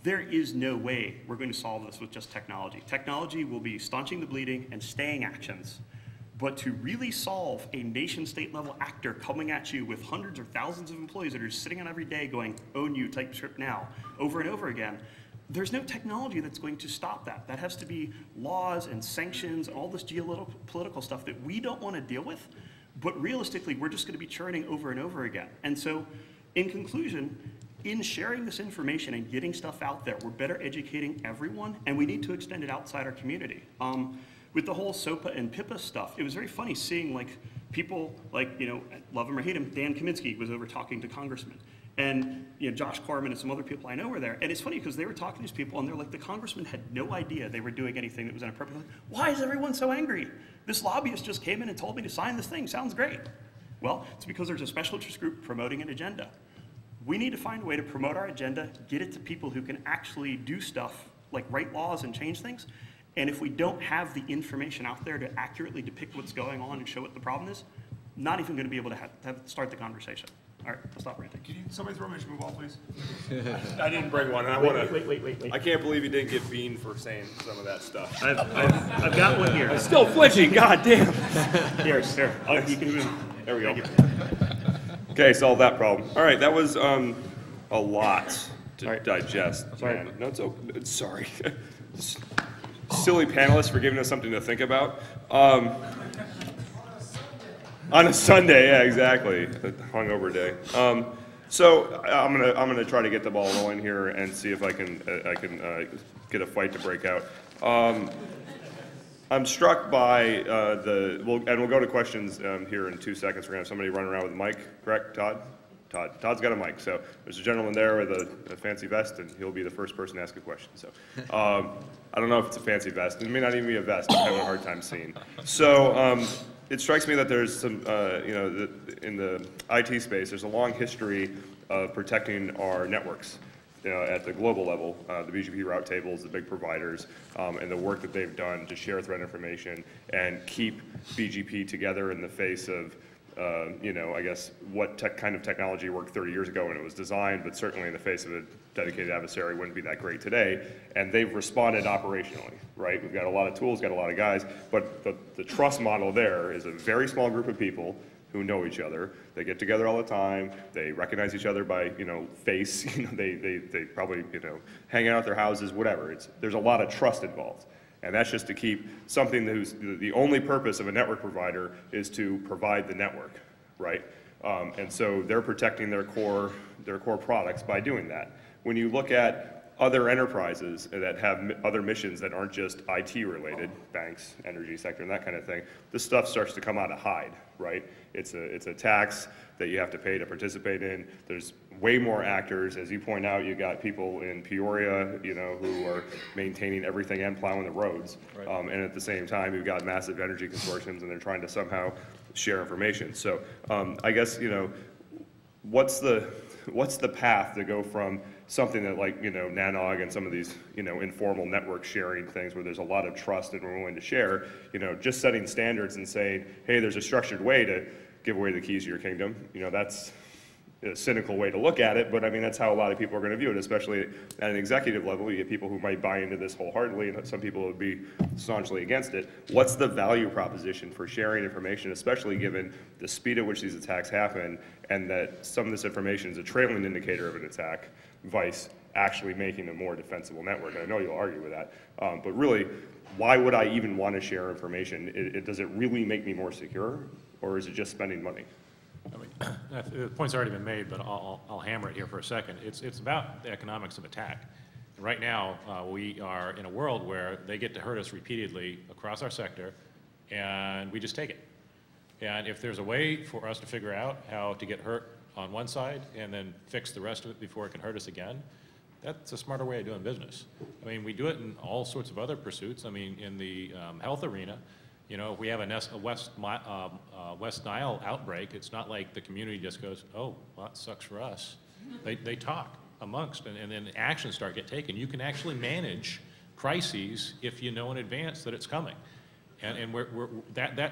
there is no way we're going to solve this with just technology. Technology will be staunching the bleeding and staying actions. But to really solve a nation-state level actor coming at you with hundreds or thousands of employees that are just sitting on every day going, own you, TypeScript now, over and over again, there's no technology that's going to stop that. That has to be laws and sanctions and all this geopolitical stuff that we don't want to deal with. But realistically, we're just going to be churning over and over again. And so, in conclusion, in sharing this information and getting stuff out there, we're better educating everyone, and we need to extend it outside our community. With the whole SOPA and PIPA stuff, it was very funny seeing like people like, you know, love him or hate him, Dan Kaminsky was over talking to congressmen. And you know, Josh Corman and some other people I know were there. And it's funny because they were talking to these people and they're like, the congressman had no idea they were doing anything that was inappropriate. Like, why is everyone so angry? This lobbyist just came in and told me to sign this thing. Sounds great. Well, it's because there's a special interest group promoting an agenda. We need to find a way to promote our agenda, get it to people who can actually do stuff like write laws and change things. And if we don't have the information out there to accurately depict what's going on and show what the problem is, not even going to be able to start the conversation. All right, I'll stop ranting. Can you, somebody throw me a ShmooCon, please? I didn't bring one, and I want to. Wait. I can't believe you didn't get beaned for saying some of that stuff. I've got one here. I'm still flinching, god damn. Here. You can move. There we go. Okay, solved that problem. All right, that was a lot to digest. Sorry. Man. No, it's sorry. Silly panelists for giving us something to think about. On a Sunday, yeah, exactly. Hungover day. So I'm gonna try to get the ball rolling here and see if I can get a fight to break out. I'm struck by we'll go to questions here in 2 seconds. We're gonna have somebody run around with a mic, correct, Todd? Todd's got a mic. So there's a gentleman there with a fancy vest, and he'll be the first person to ask a question. So I don't know if it's a fancy vest. It may not even be a vest. I'm having a hard time seeing. So it strikes me that there's some, in the IT space, there's a long history of protecting our networks. At the global level, the BGP route tables, the big providers, and the work that they've done to share threat information and keep BGP together in the face of, I guess, what kind of technology worked 30 years ago when it was designed, but certainly in the face of a dedicated adversary wouldn't be that great today. And they've responded operationally, right? We've got a lot of tools, got a lot of guys, but the trust model there is a very small group of people who know each other. They get together all the time. They recognize each other by, face. They probably, hang out at their houses, whatever. There's a lot of trust involved. And that's just to keep something whose the only purpose of a network provider is to provide the network, right? And so they're protecting their core products by doing that. When you look at other enterprises that have other missions that aren't just IT related, banks, energy sector, and that kind of thing, this stuff starts to come out of hide, right? It's a tax that you have to pay to participate in. There's way more actors. As you point out, you got people in Peoria, who are maintaining everything and plowing the roads. Right. And at the same time, you've got massive energy consortiums, and they're trying to somehow share information. So I guess, what's the path to go from something that like, Nanog and some of these, informal network sharing things where there's a lot of trust and we're willing to share, just setting standards and saying, hey, there's a structured way to give away the keys to your kingdom. a cynical way to look at it, but I mean, that's how a lot of people are going to view it, especially at an executive level. You get people who might buy into this wholeheartedly, and some people would be staunchly against it. What's the value proposition for sharing information, especially given the speed at which these attacks happen, and that some of this information is a trailing indicator of an attack, vice actually making a more defensible network? And I know you'll argue with that, but really, why would I even want to share information? Does it really make me more secure, or is it just spending money? I mean, the point's already been made, but I'll hammer it here for a second. It's about the economics of attack. Right now, we are in a world where they get to hurt us repeatedly across our sector, and we just take it. And if there's a way for us to figure out how to get hurt on one side and then fix the rest of it before it can hurt us again, that's a smarter way of doing business. I mean, we do it in all sorts of other pursuits. I mean, in the health arena, you know, if we have a West Nile outbreak, it's not like the community just goes, oh, well, that sucks for us. They talk amongst, and then actions get taken. You can actually manage crises if you know in advance that it's coming. And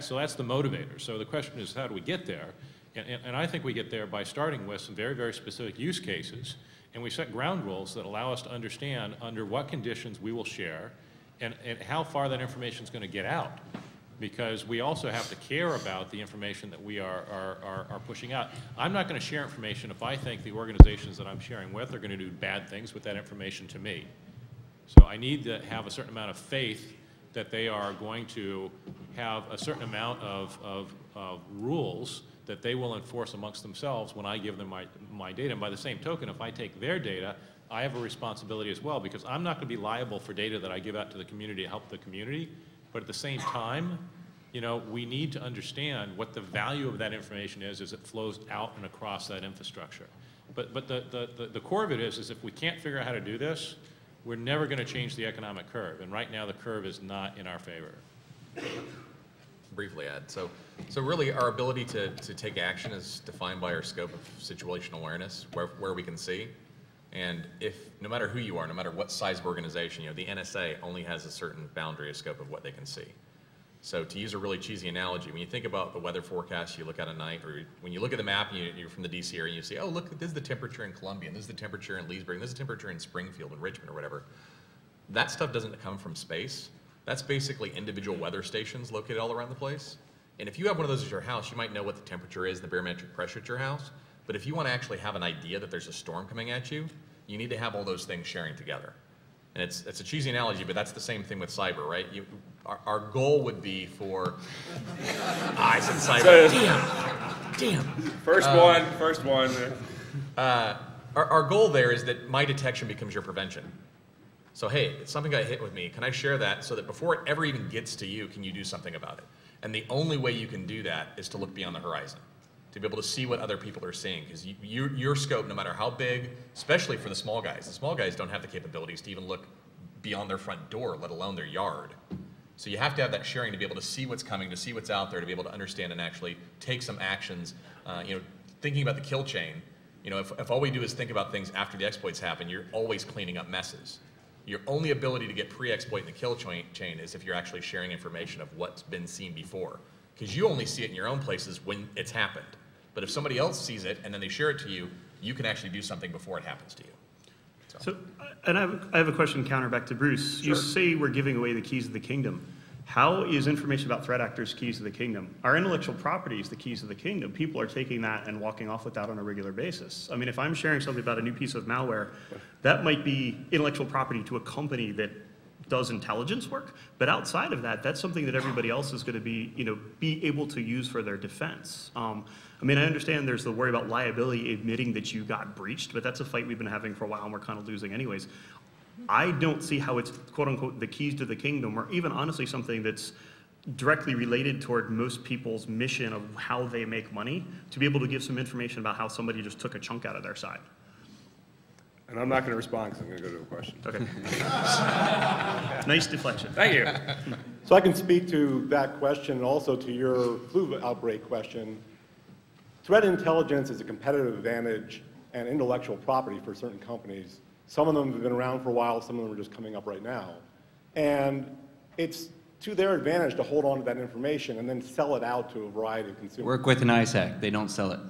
so that's the motivator. So the question is, how do we get there? And I think we get there by starting with some very, very specific use cases, and we set ground rules that allow us to understand under what conditions we will share and how far that information is going to get out. Because we also have to care about the information that we are pushing out. I'm not going to share information if I think the organizations that I'm sharing with are going to do bad things with that information to me. So I need to have a certain amount of faith that they are going to have a certain amount of rules that they will enforce amongst themselves when I give them my data. And by the same token, if I take their data, I have a responsibility as well, because I'm not going to be liable for data that I give out to the community to help the community. But at the same time, you know, we need to understand what the value of that information is as it flows out and across that infrastructure. But the core of it is if we can't figure out how to do this, we're never going to change the economic curve. And right now, the curve is not in our favor. Briefly add, so really our ability to take action is defined by our scope of situational awareness, where we can see. And if, no matter who you are, no matter what size of organization, you know, the NSA only has a certain boundary of scope of what they can see. So to use a really cheesy analogy, when you think about the weather forecast you look at night, or when you look at the map and you're from the DC area and you see, oh, look, this is the temperature in Columbia, and this is the temperature in Leesburg, and this is the temperature in Springfield and Richmond or whatever. That stuff doesn't come from space. That's basically individual weather stations located all around the place. And if you have one of those at your house, you might know what the temperature is, the barometric pressure at your house. But if you want to actually have an idea that there's a storm coming at you, you need to have all those things sharing together. And it's a cheesy analogy, but that's the same thing with cyber, right? Our goal would be for... I said cyber. Damn. First one. Our goal there is that my detection becomes your prevention. So hey, something got hit with me. Can I share that so that before it ever even gets to you, can you do something about it? And the only way you can do that is to look beyond the horizon, to be able to see what other people are seeing. Because your scope, no matter how big, especially for the small guys don't have the capabilities to even look beyond their front door, let alone their yard. So you have to have that sharing to be able to see what's coming, to see what's out there, to be able to understand and actually take some actions. You know, thinking about the kill chain, you know, if all we do is think about things after the exploits happen, you're always cleaning up messes. Your only ability to get pre-exploit in the kill chain is if you're actually sharing information of what's been seen before. Because you only see it in your own places when it's happened. But if somebody else sees it and then they share it to you, you can actually do something before it happens to you. So, and I have a question counter back to Bruce. Sure. You say we're giving away the keys of the kingdom. How is information about threat actors keys of the kingdom? Our intellectual property is the keys of the kingdom. People are taking that and walking off with that on a regular basis. I mean, if I'm sharing something about a new piece of malware, that might be intellectual property to a company that does intelligence work, but outside of that, that's something that everybody else is going to be able to use for their defense. I mean, I understand there's the worry about liability admitting that you got breached, but that's a fight we've been having for a while and we're kind of losing anyways. I don't see how it's quote unquote the keys to the kingdom, or even honestly something that's directly related toward most people's mission of how they make money, to be able to give some information about how somebody just took a chunk out of their side. And I'm not going to respond because I'm going to go to a question. Okay. Nice deflection. Thank you. So I can speak to that question and also to your flu outbreak question. Threat intelligence is a competitive advantage and intellectual property for certain companies. Some of them have been around for a while, some of them are just coming up right now. And it's to their advantage to hold on to that information and then sell it out to a variety of consumers. Work with an ISAC, they don't sell it.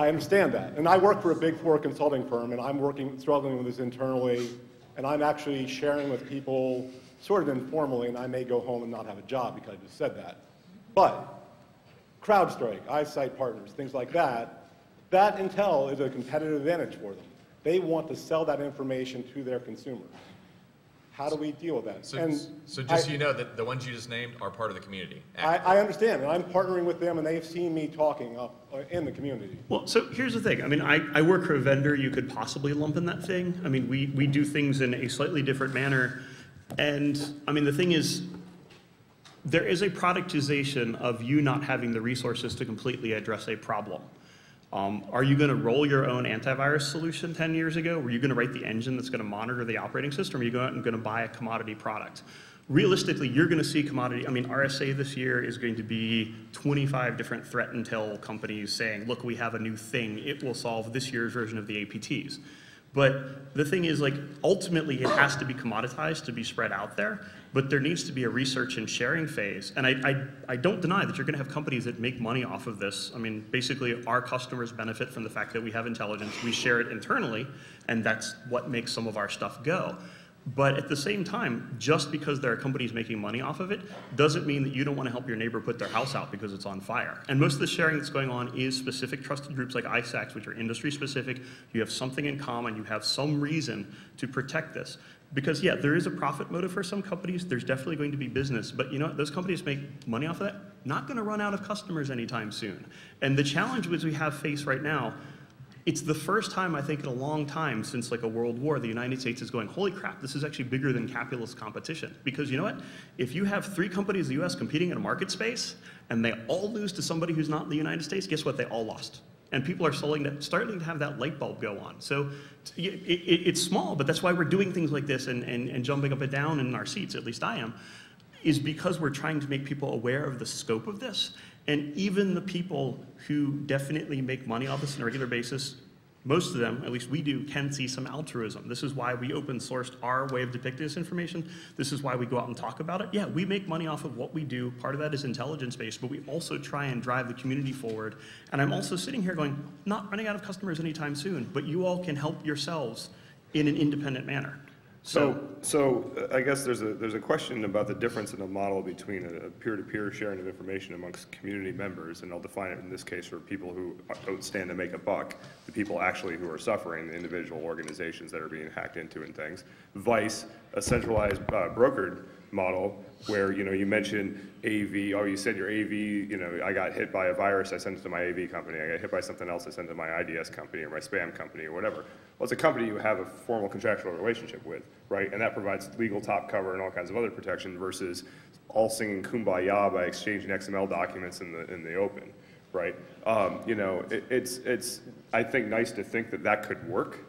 I understand that. And I work for a Big Four consulting firm, and I'm struggling with this internally, and I'm actually sharing with people sort of informally, and I may go home and not have a job because I just said that. But CrowdStrike, iSight Partners, things like that, that intel is a competitive advantage for them. They want to sell that information to their consumers. How do we deal with that? So just so you know, that the ones you just named are part of the community. I understand, and I'm partnering with them, and they've seen me talking up in the community. Well, so here's the thing. I mean, I work for a vendor you could possibly lump in that thing. I mean, we do things in a slightly different manner. And I mean, the thing is, there is a productization of you not having the resources to completely address a problem. Are you going to roll your own antivirus solution 10 years ago? Were you going to write the engine that's going to monitor the operating system? Or are you going to buy a commodity product? Realistically, you're going to see commodity. I mean, RSA this year is going to be 25 different threat intel companies saying, look, we have a new thing. It will solve this year's version of the APTs. But the thing is, like, ultimately, it has to be commoditized to be spread out there. But there needs to be a research and sharing phase. And I don't deny that you're going to have companies that make money off of this. I mean, basically, our customers benefit from the fact that we have intelligence. We share it internally, and that's what makes some of our stuff go. But at the same time, just because there are companies making money off of it doesn't mean that you don't want to help your neighbor put their house out because it's on fire. And most of the sharing that's going on is specific trusted groups like ISACs, which are industry specific. You have something in common. You have some reason to protect this. Because, yeah, there is a profit motive for some companies. There's definitely going to be business. But you know what? Those companies make money off of that. Not going to run out of customers anytime soon. And the challenge which we have faced right now, it's the first time, I think, in a long time since like a world war, the United States is going, holy crap, this is actually bigger than capitalist competition. Because you know what? If you have 3 companies in the US competing in a market space, and they all lose to somebody who's not in the United States, guess what? They all lost. And people are starting to have that light bulb go on. So it's small, but that's why we're doing things like this and jumping up and down in our seats, at least I am, is because we're trying to make people aware of the scope of this. And even the people who definitely make money off this on a regular basis, most of them, at least we do, can see some altruism. This is why we open sourced our way of depicting this information. This is why we go out and talk about it. Yeah, we make money off of what we do. Part of that is intelligence-based, but we also try and drive the community forward. And I'm also sitting here going, not running out of customers anytime soon, but you all can help yourselves in an independent manner. So I guess there's a question about the difference in the model between a peer-to-peer sharing of information amongst community members, and I'll define it in this case for people who don't stand to make a buck, the people actually who are suffering, the individual organizations that are being hacked into and things, vice a centralized brokered model where, you know, you mentioned AV, oh, you said your AV, you know, I got hit by a virus, I sent it to my AV company. I got hit by something else, I sent it to my IDS company or my spam company or whatever. Well, it's a company you have a formal contractual relationship with, right? And that provides legal top cover and all kinds of other protection versus all singing kumbaya by exchanging XML documents in the open, right? You know, it's I think nice to think that that could work.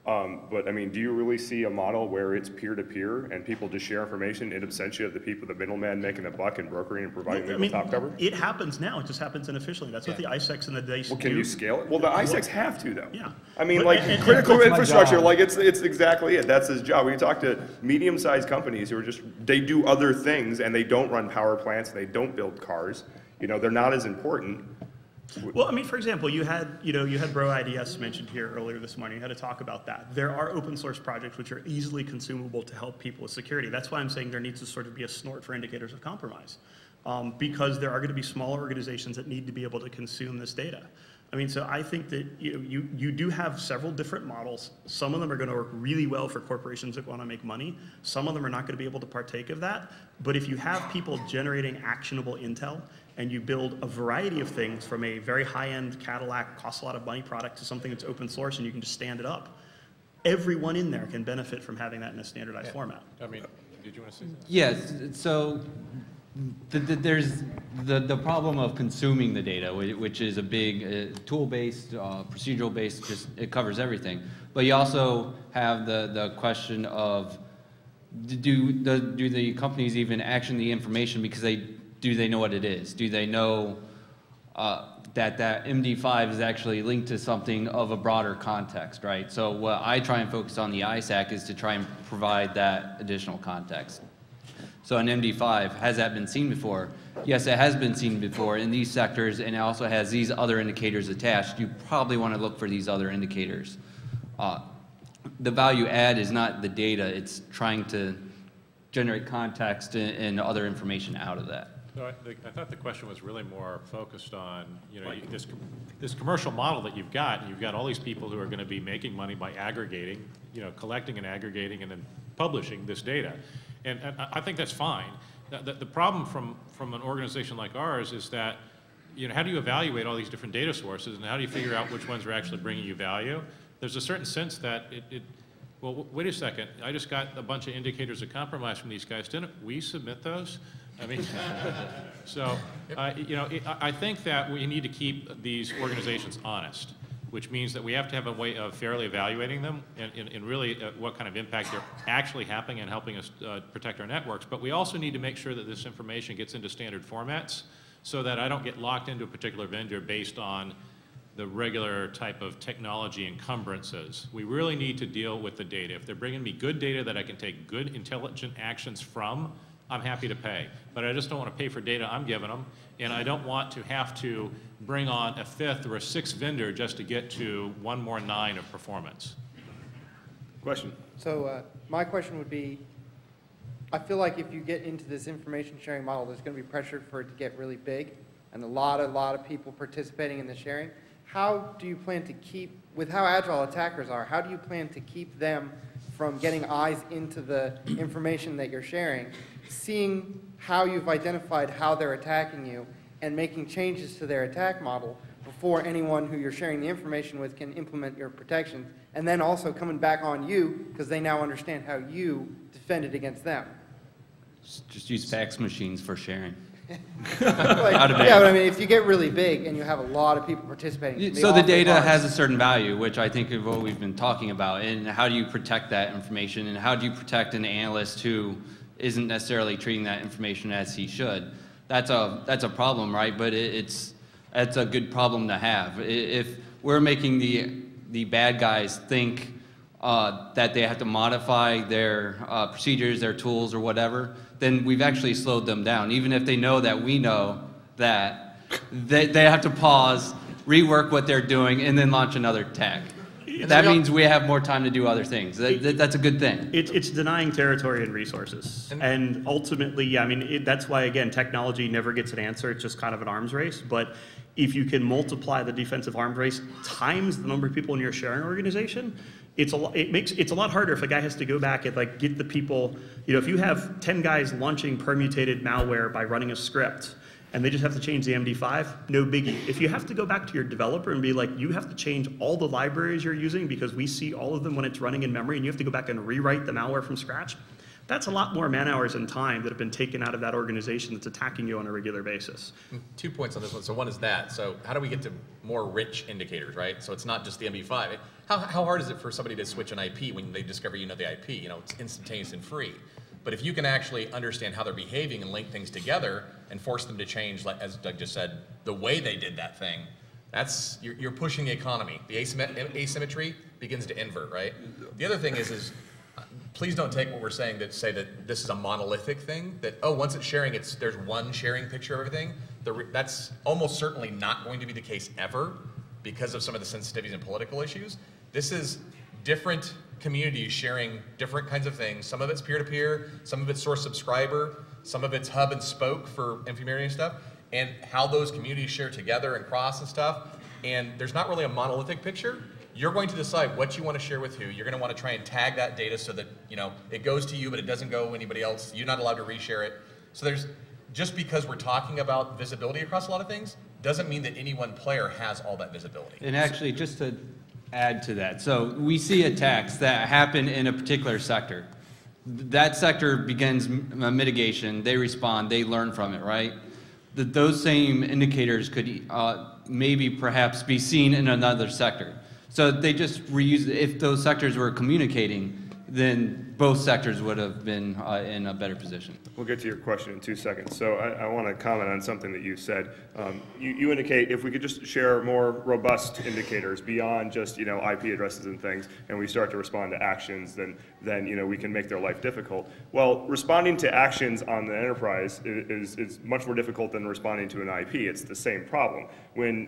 But I mean, do you really see a model where it's peer-to-peer and people just share information in absentia of the people, the middleman making a buck and brokering and providing legal top cover? It happens now. It just happens unofficially. That's what the ISACs and the DICE do. Well, can you scale it? Well, the ISACs have to, though. Yeah. I mean, But- like, and critical that's my infrastructure, job. like, it's exactly it. That's his job. When you talk to medium-sized companies who are just, they do other things and they don't run power plants, they don't build cars, you know, they're not as important. Well, I mean, for example, you had Bro IDS mentioned here earlier this morning. You had to talk about that. There are open source projects which are easily consumable to help people with security. That's why I'm saying there needs to sort of be a snort for indicators of compromise, because there are going to be smaller organizations that need to be able to consume this data. I mean, so I think that you do have several different models. Some of them are going to work really well for corporations that want to make money. Some of them are not going to be able to partake of that. But if you have people generating actionable intel and you build a variety of things from a very high-end Cadillac, costs a lot of money product to something that's open source and you can just stand it up, everyone in there can benefit from having that in a standardized format. I mean, did you want to say something? Yes, so there's the problem of consuming the data, which is a big tool-based, procedural-based, just it covers everything. But you also have the question of do the companies even action the information because do they know what it is? Do they know that MD5 is actually linked to something of a broader context, right? So what I try and focus on the ISAC is to try and provide that additional context. So an MD5, has that been seen before? Yes, it has been seen before in these sectors, and it also has these other indicators attached. You probably want to look for these other indicators. The value add is not the data, it's trying to generate context and other information out of that. So I thought the question was really more focused on, you know, this commercial model that you've got all these people who are going to be making money by aggregating, you know, collecting and aggregating and then publishing this data. And I think that's fine. The problem from an organization like ours is that, you know, how do you evaluate all these different data sources and how do you figure out which ones are actually bringing you value? There's a certain sense that well, wait a second, I just got a bunch of indicators of compromise from these guys. Didn't we submit those? I mean, so, you know, I think that we need to keep these organizations honest, which means that we have to have a way of fairly evaluating them and really what kind of impact they're actually having and helping us protect our networks. But we also need to make sure that this information gets into standard formats so that I don't get locked into a particular vendor based on the regular type of technology encumbrances. We really need to deal with the data. If they're bringing me good data that I can take good intelligent actions from, I'm happy to pay. But I just don't want to pay for data I'm giving them, and I don't want to have to bring on a 5th or a 6th vendor just to get to 1 more 9 of performance. Question? So my question would be, I feel like if you get into this information sharing model, there's going to be pressure for it to get really big and a lot of people participating in the sharing. How do you plan to keep, with how agile attackers are, how do you plan to keep them from getting eyes into the information that you're sharing, seeing how you've identified how they're attacking you, and making changes to their attack model before anyone who you're sharing the information with can implement your protections, and then also coming back on you because they now understand how you defended against them? Just use fax machines for sharing. Yeah, but I mean, if you get really big and you have a lot of people participating. So the data has a certain value, which I think is what we've been talking about. And how do you protect that information? And how do you protect an analyst who isn't necessarily treating that information as he should? That's a problem, right? But it's a good problem to have. If we're making the bad guys think that they have to modify their procedures, their tools, or whatever, then we've actually slowed them down. Even if they know that we know that they have to pause, rework what they're doing, and then launch another attack. That means we have more time to do other things. That's a good thing. It's denying territory and resources. And ultimately, yeah, I mean, that's why, again, technology never gets an answer. It's just kind of an arms race. But if you can multiply the defensive arms race times the number of people in your sharing organization, it's a lot harder if a guy has to go back and like get the people, you know, if you have 10 guys launching permutated malware by running a script and they just have to change the MD5, no biggie. If you have to go back to your developer and be like, you have to change all the libraries you're using because we see all of them when it's running in memory and you have to go back and rewrite the malware from scratch, that's a lot more man hours and time that have been taken out of that organization that's attacking you on a regular basis. 2 points on this one. So one is that. So how do we get to more rich indicators, right? So it's not just the MD5. How hard is it for somebody to switch an IP when they discover you know the IP? You know, it's instantaneous and free. But if you can actually understand how they're behaving and link things together and force them to change, like as Doug just said, the way they did that thing, that's you're pushing the economy. The asymmetry begins to invert, right? The other thing is please don't take what we're saying to say that this is a monolithic thing, that, oh, once it's sharing, there's one sharing picture of everything. That's almost certainly not going to be the case ever because of some of the sensitivities and political issues. This is different communities sharing different kinds of things. Some of it's peer-to-peer, some of it's source subscriber, some of it's hub and spoke for inframedia and stuff, and how those communities share together and cross and stuff. And there's not really a monolithic picture. You're going to decide what you want to share with who. You're going to want to try and tag that data so that, you know, it goes to you, but it doesn't go to anybody else. You're not allowed to reshare it. So just because we're talking about visibility across a lot of things, doesn't mean that any one player has all that visibility. And actually, just to add to that, so we see attacks that happen in a particular sector. That sector begins mitigation, they respond, they learn from it, right? Those same indicators could maybe perhaps be seen in another sector. So they just reuse, if those sectors were communicating, then both sectors would have been in a better position. We'll get to your question in 2 seconds. So I want to comment on something that you said. You indicate if we could just share more robust indicators beyond just, IP addresses and things, and we start to respond to actions, then we can make their life difficult. Well, responding to actions on the enterprise is much more difficult than responding to an IP. It's the same problem. When,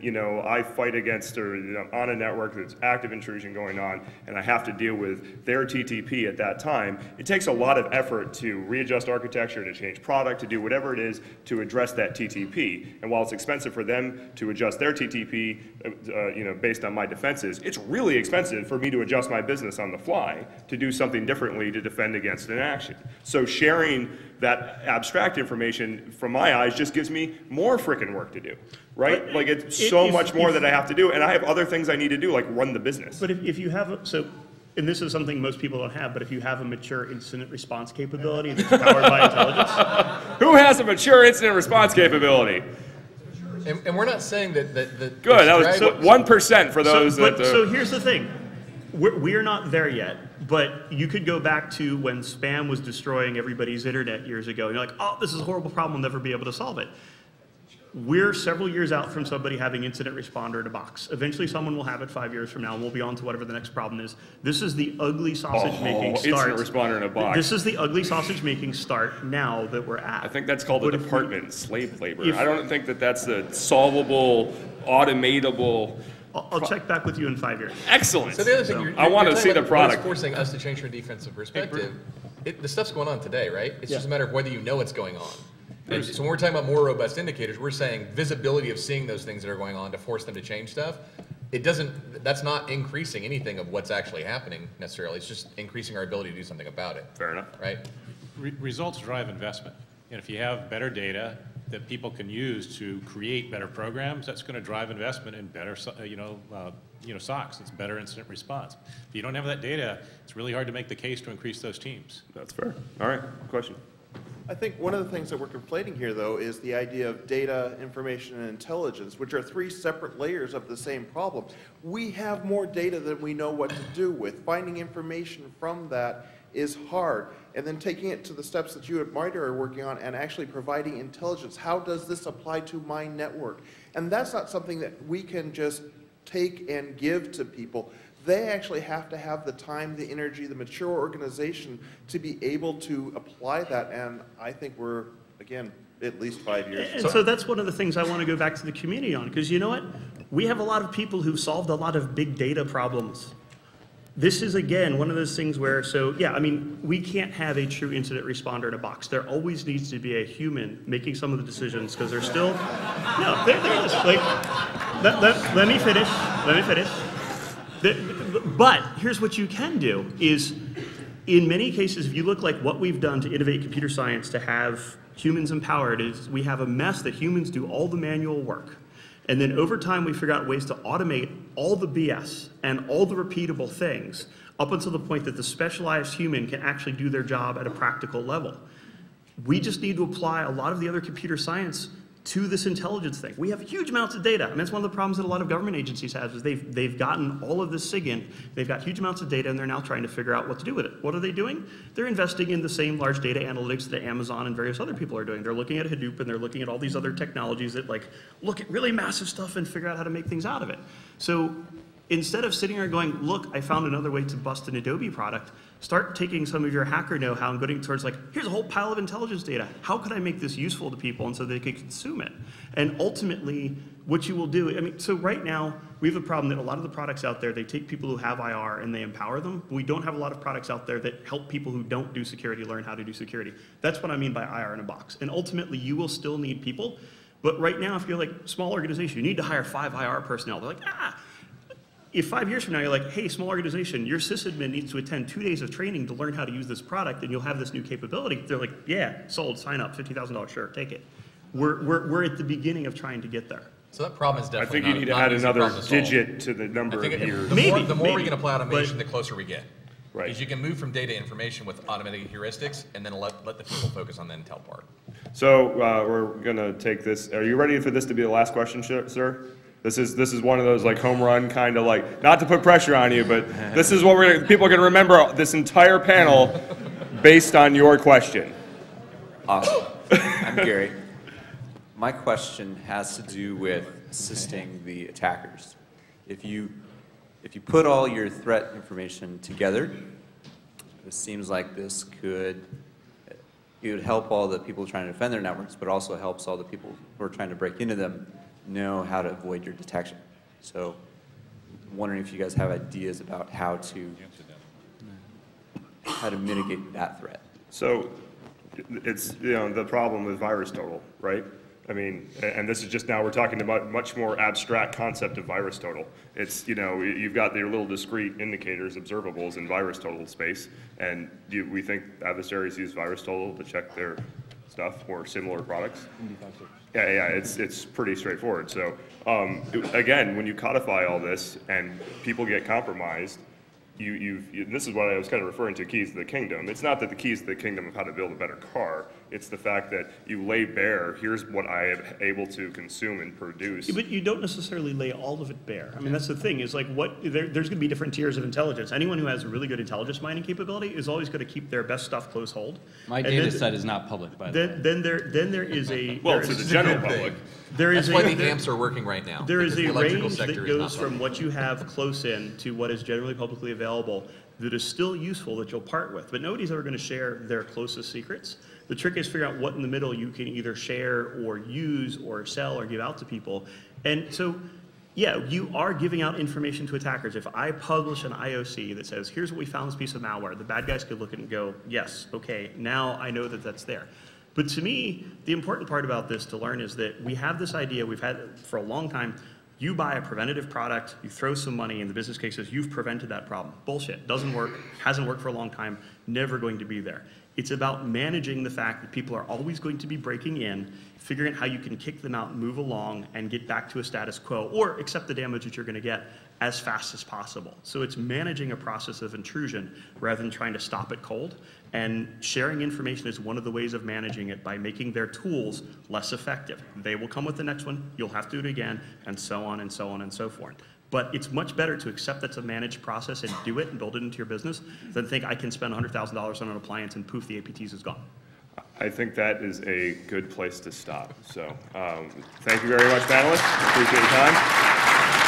I fight against or on a network that's active intrusion going on, and I have to deal with their TTP at that time, it takes a lot of effort to readjust architecture, to change product, to do whatever it is to address that TTP. And while it's expensive for them to adjust their TTP, based on my defenses, it's really expensive for me to adjust my business on the fly to do something differently to defend against an action. So sharing that abstract information, from my eyes, just gives me more frickin' work to do, right? But like it's so much more that I have to do, and I have other things I need to do, like run the business. But if you have, and this is something most people don't have, but if you have a mature incident response capability that's powered by intelligence. Who has a mature incident response capability? And we're not saying that Good, that was 1% for those So here's the thing. We're not there yet, but you could go back to when spam was destroying everybody's internet years ago, and you're like, oh, this is a horrible problem, we'll never be able to solve it. We're several years out from somebody having incident responder in a box. Eventually someone will have it 5 years from now, and we'll be on to whatever the next problem is. This is the ugly sausage-making start. Incident responder in a box. This is the ugly sausage-making start now that we're at. I think that's called the department in slave labor. I don't think that that's a solvable, automatable. I'll check back with you in 5 years. Excellent. So the other thing, I want to see the product. It's forcing us to change our defensive perspective. The stuff's going on today, right? It's just a matter of whether you know what's going on. And so when we're talking about more robust indicators, we're saying visibility of seeing those things that are going on to force them to change stuff. That's not increasing anything of what's actually happening necessarily. It's just increasing our ability to do something about it. Fair enough. Right? Results drive investment. And if you have better data that people can use to create better programs, that's going to drive investment in better, SOCs. It's better incident response. If you don't have that data, it's really hard to make the case to increase those teams. That's fair. All right, question. I think one of the things that we're conflating here, though, is the idea of data, information, and intelligence, which are three separate layers of the same problem. We have more data than we know what to do with. Finding information from that is hard. And then taking it to the steps that you at MITRE are working on and actually providing intelligence. How does this apply to my network? And that's not something that we can just take and give to people. They actually have to have the time, the energy, the mature organization to be able to apply that. And I think we're, again, at least 5 years. And so that's one of the things I want to go back to the community on, because you know what? We have a lot of people who've solved a lot of big data problems. This is, again, one of those things where, we can't have a true incident responder in a box. There always needs to be a human making some of the decisions, because they're still, no, there is. Like, let me finish. But here's what you can do is, in many cases, if you look like what we've done to innovate computer science to have humans empowered, is we have a mess that humans do all the manual work. And then over time, we figure out ways to automate all the BS and all the repeatable things up until the point that the specialized human can actually do their job at a practical level. We just need to apply a lot of the other computer science to this intelligence thing. We have huge amounts of data. I mean, that's one of the problems that a lot of government agencies have, is they've gotten all of this SIGINT, they've got huge amounts of data, and they're now trying to figure out what to do with it. What are they doing? They're investing in the same large data analytics that Amazon and various other people are doing. They're looking at Hadoop, and they're looking at all these other technologies that look at really massive stuff and figure out how to make things out of it. So instead of sitting there going, look, I found another way to bust an Adobe product, start taking some of your hacker know-how and going towards here's a whole pile of intelligence data. How could I make this useful to people and so they can consume it? And ultimately, what you will do, so right now, we have a problem that a lot of the products out there, they take people who have IR and they empower them. We don't have a lot of products out there that help people who don't do security learn how to do security. That's what I mean by IR in a box. And ultimately, you will still need people. But right now, if you're small organization, you need to hire 5 IR personnel. They're if 5 years from now you're like, hey, small organization, your sysadmin needs to attend 2 days of training to learn how to use this product, and you'll have this new capability, they're like, yeah, sold, sign up, $50,000, sure, take it. We're at the beginning of trying to get there. So that problem is definitely I think you need to add another digit to the number of years. The more we can apply automation, the closer we get. Right. Because you can move from data information with automated heuristics, and then let the people focus on the intel part. So we're going to take this. Are you ready for this to be the last question, sir? This is one of those home run kind of not to put pressure on you, but this is what people are going to remember this entire panel based on your question. Awesome. I'm Gary. My question has to do with assisting the attackers. If you put all your threat information together, it seems like this it would help all the people trying to defend their networks, but also helps all the people who are trying to break into them know how to avoid your detection. So I'm wondering if you guys have ideas about how to mitigate that threat. So it's, the problem with VirusTotal, right? I mean, and this is just now we're talking about much more abstract concept of VirusTotal. It's, you've got your little discrete indicators, observables in VirusTotal space, and we think adversaries use VirusTotal to check their stuff or similar products. Yeah, it's pretty straightforward. So again, when you codify all this and people get compromised, this is what I was kind of referring to, keys to the kingdom. It's not that the keys to the kingdom of how to build a better car. It's the fact that you lay bare, here's what I am able to consume and produce. Yeah, but you don't necessarily lay all of it bare. I mean, that's the thing, is like there's going to be different tiers of intelligence. Anyone who has a really good intelligence mining capability is always going to keep their best stuff close hold. My data set is not public, by the way. Then there is a... Well, to the general public. That's why the amps are working right now. There is a range that sector goes from what you have close in to what is generally publicly available that is still useful that you'll part with. But nobody's ever going to share their closest secrets. The trick is figuring out what in the middle you can either share or use or sell or give out to people. And so, yeah, you are giving out information to attackers. If I publish an IOC that says, here's what we found, this piece of malware, the bad guys could look at it and go, yes, okay, now I know that that's there. But to me, the important part about this to learn is that we have this idea, we've had it for a long time, you buy a preventative product, you throw some money, and the business case says you've prevented that problem. Bullshit, doesn't work, hasn't worked for a long time, never going to be there. It's about managing the fact that people are always going to be breaking in, figuring out how you can kick them out, move along, and get back to a status quo, or accept the damage that you're going to get as fast as possible. So it's managing a process of intrusion rather than trying to stop it cold. And sharing information is one of the ways of managing it by making their tools less effective. They will come with the next one, you'll have to do it again, and so on and so on and so forth. But it's much better to accept that's a managed process and do it and build it into your business than think I can spend $100,000 on an appliance and poof, the APTs is gone. I think that is a good place to stop. So thank you very much, panelists. Appreciate your time.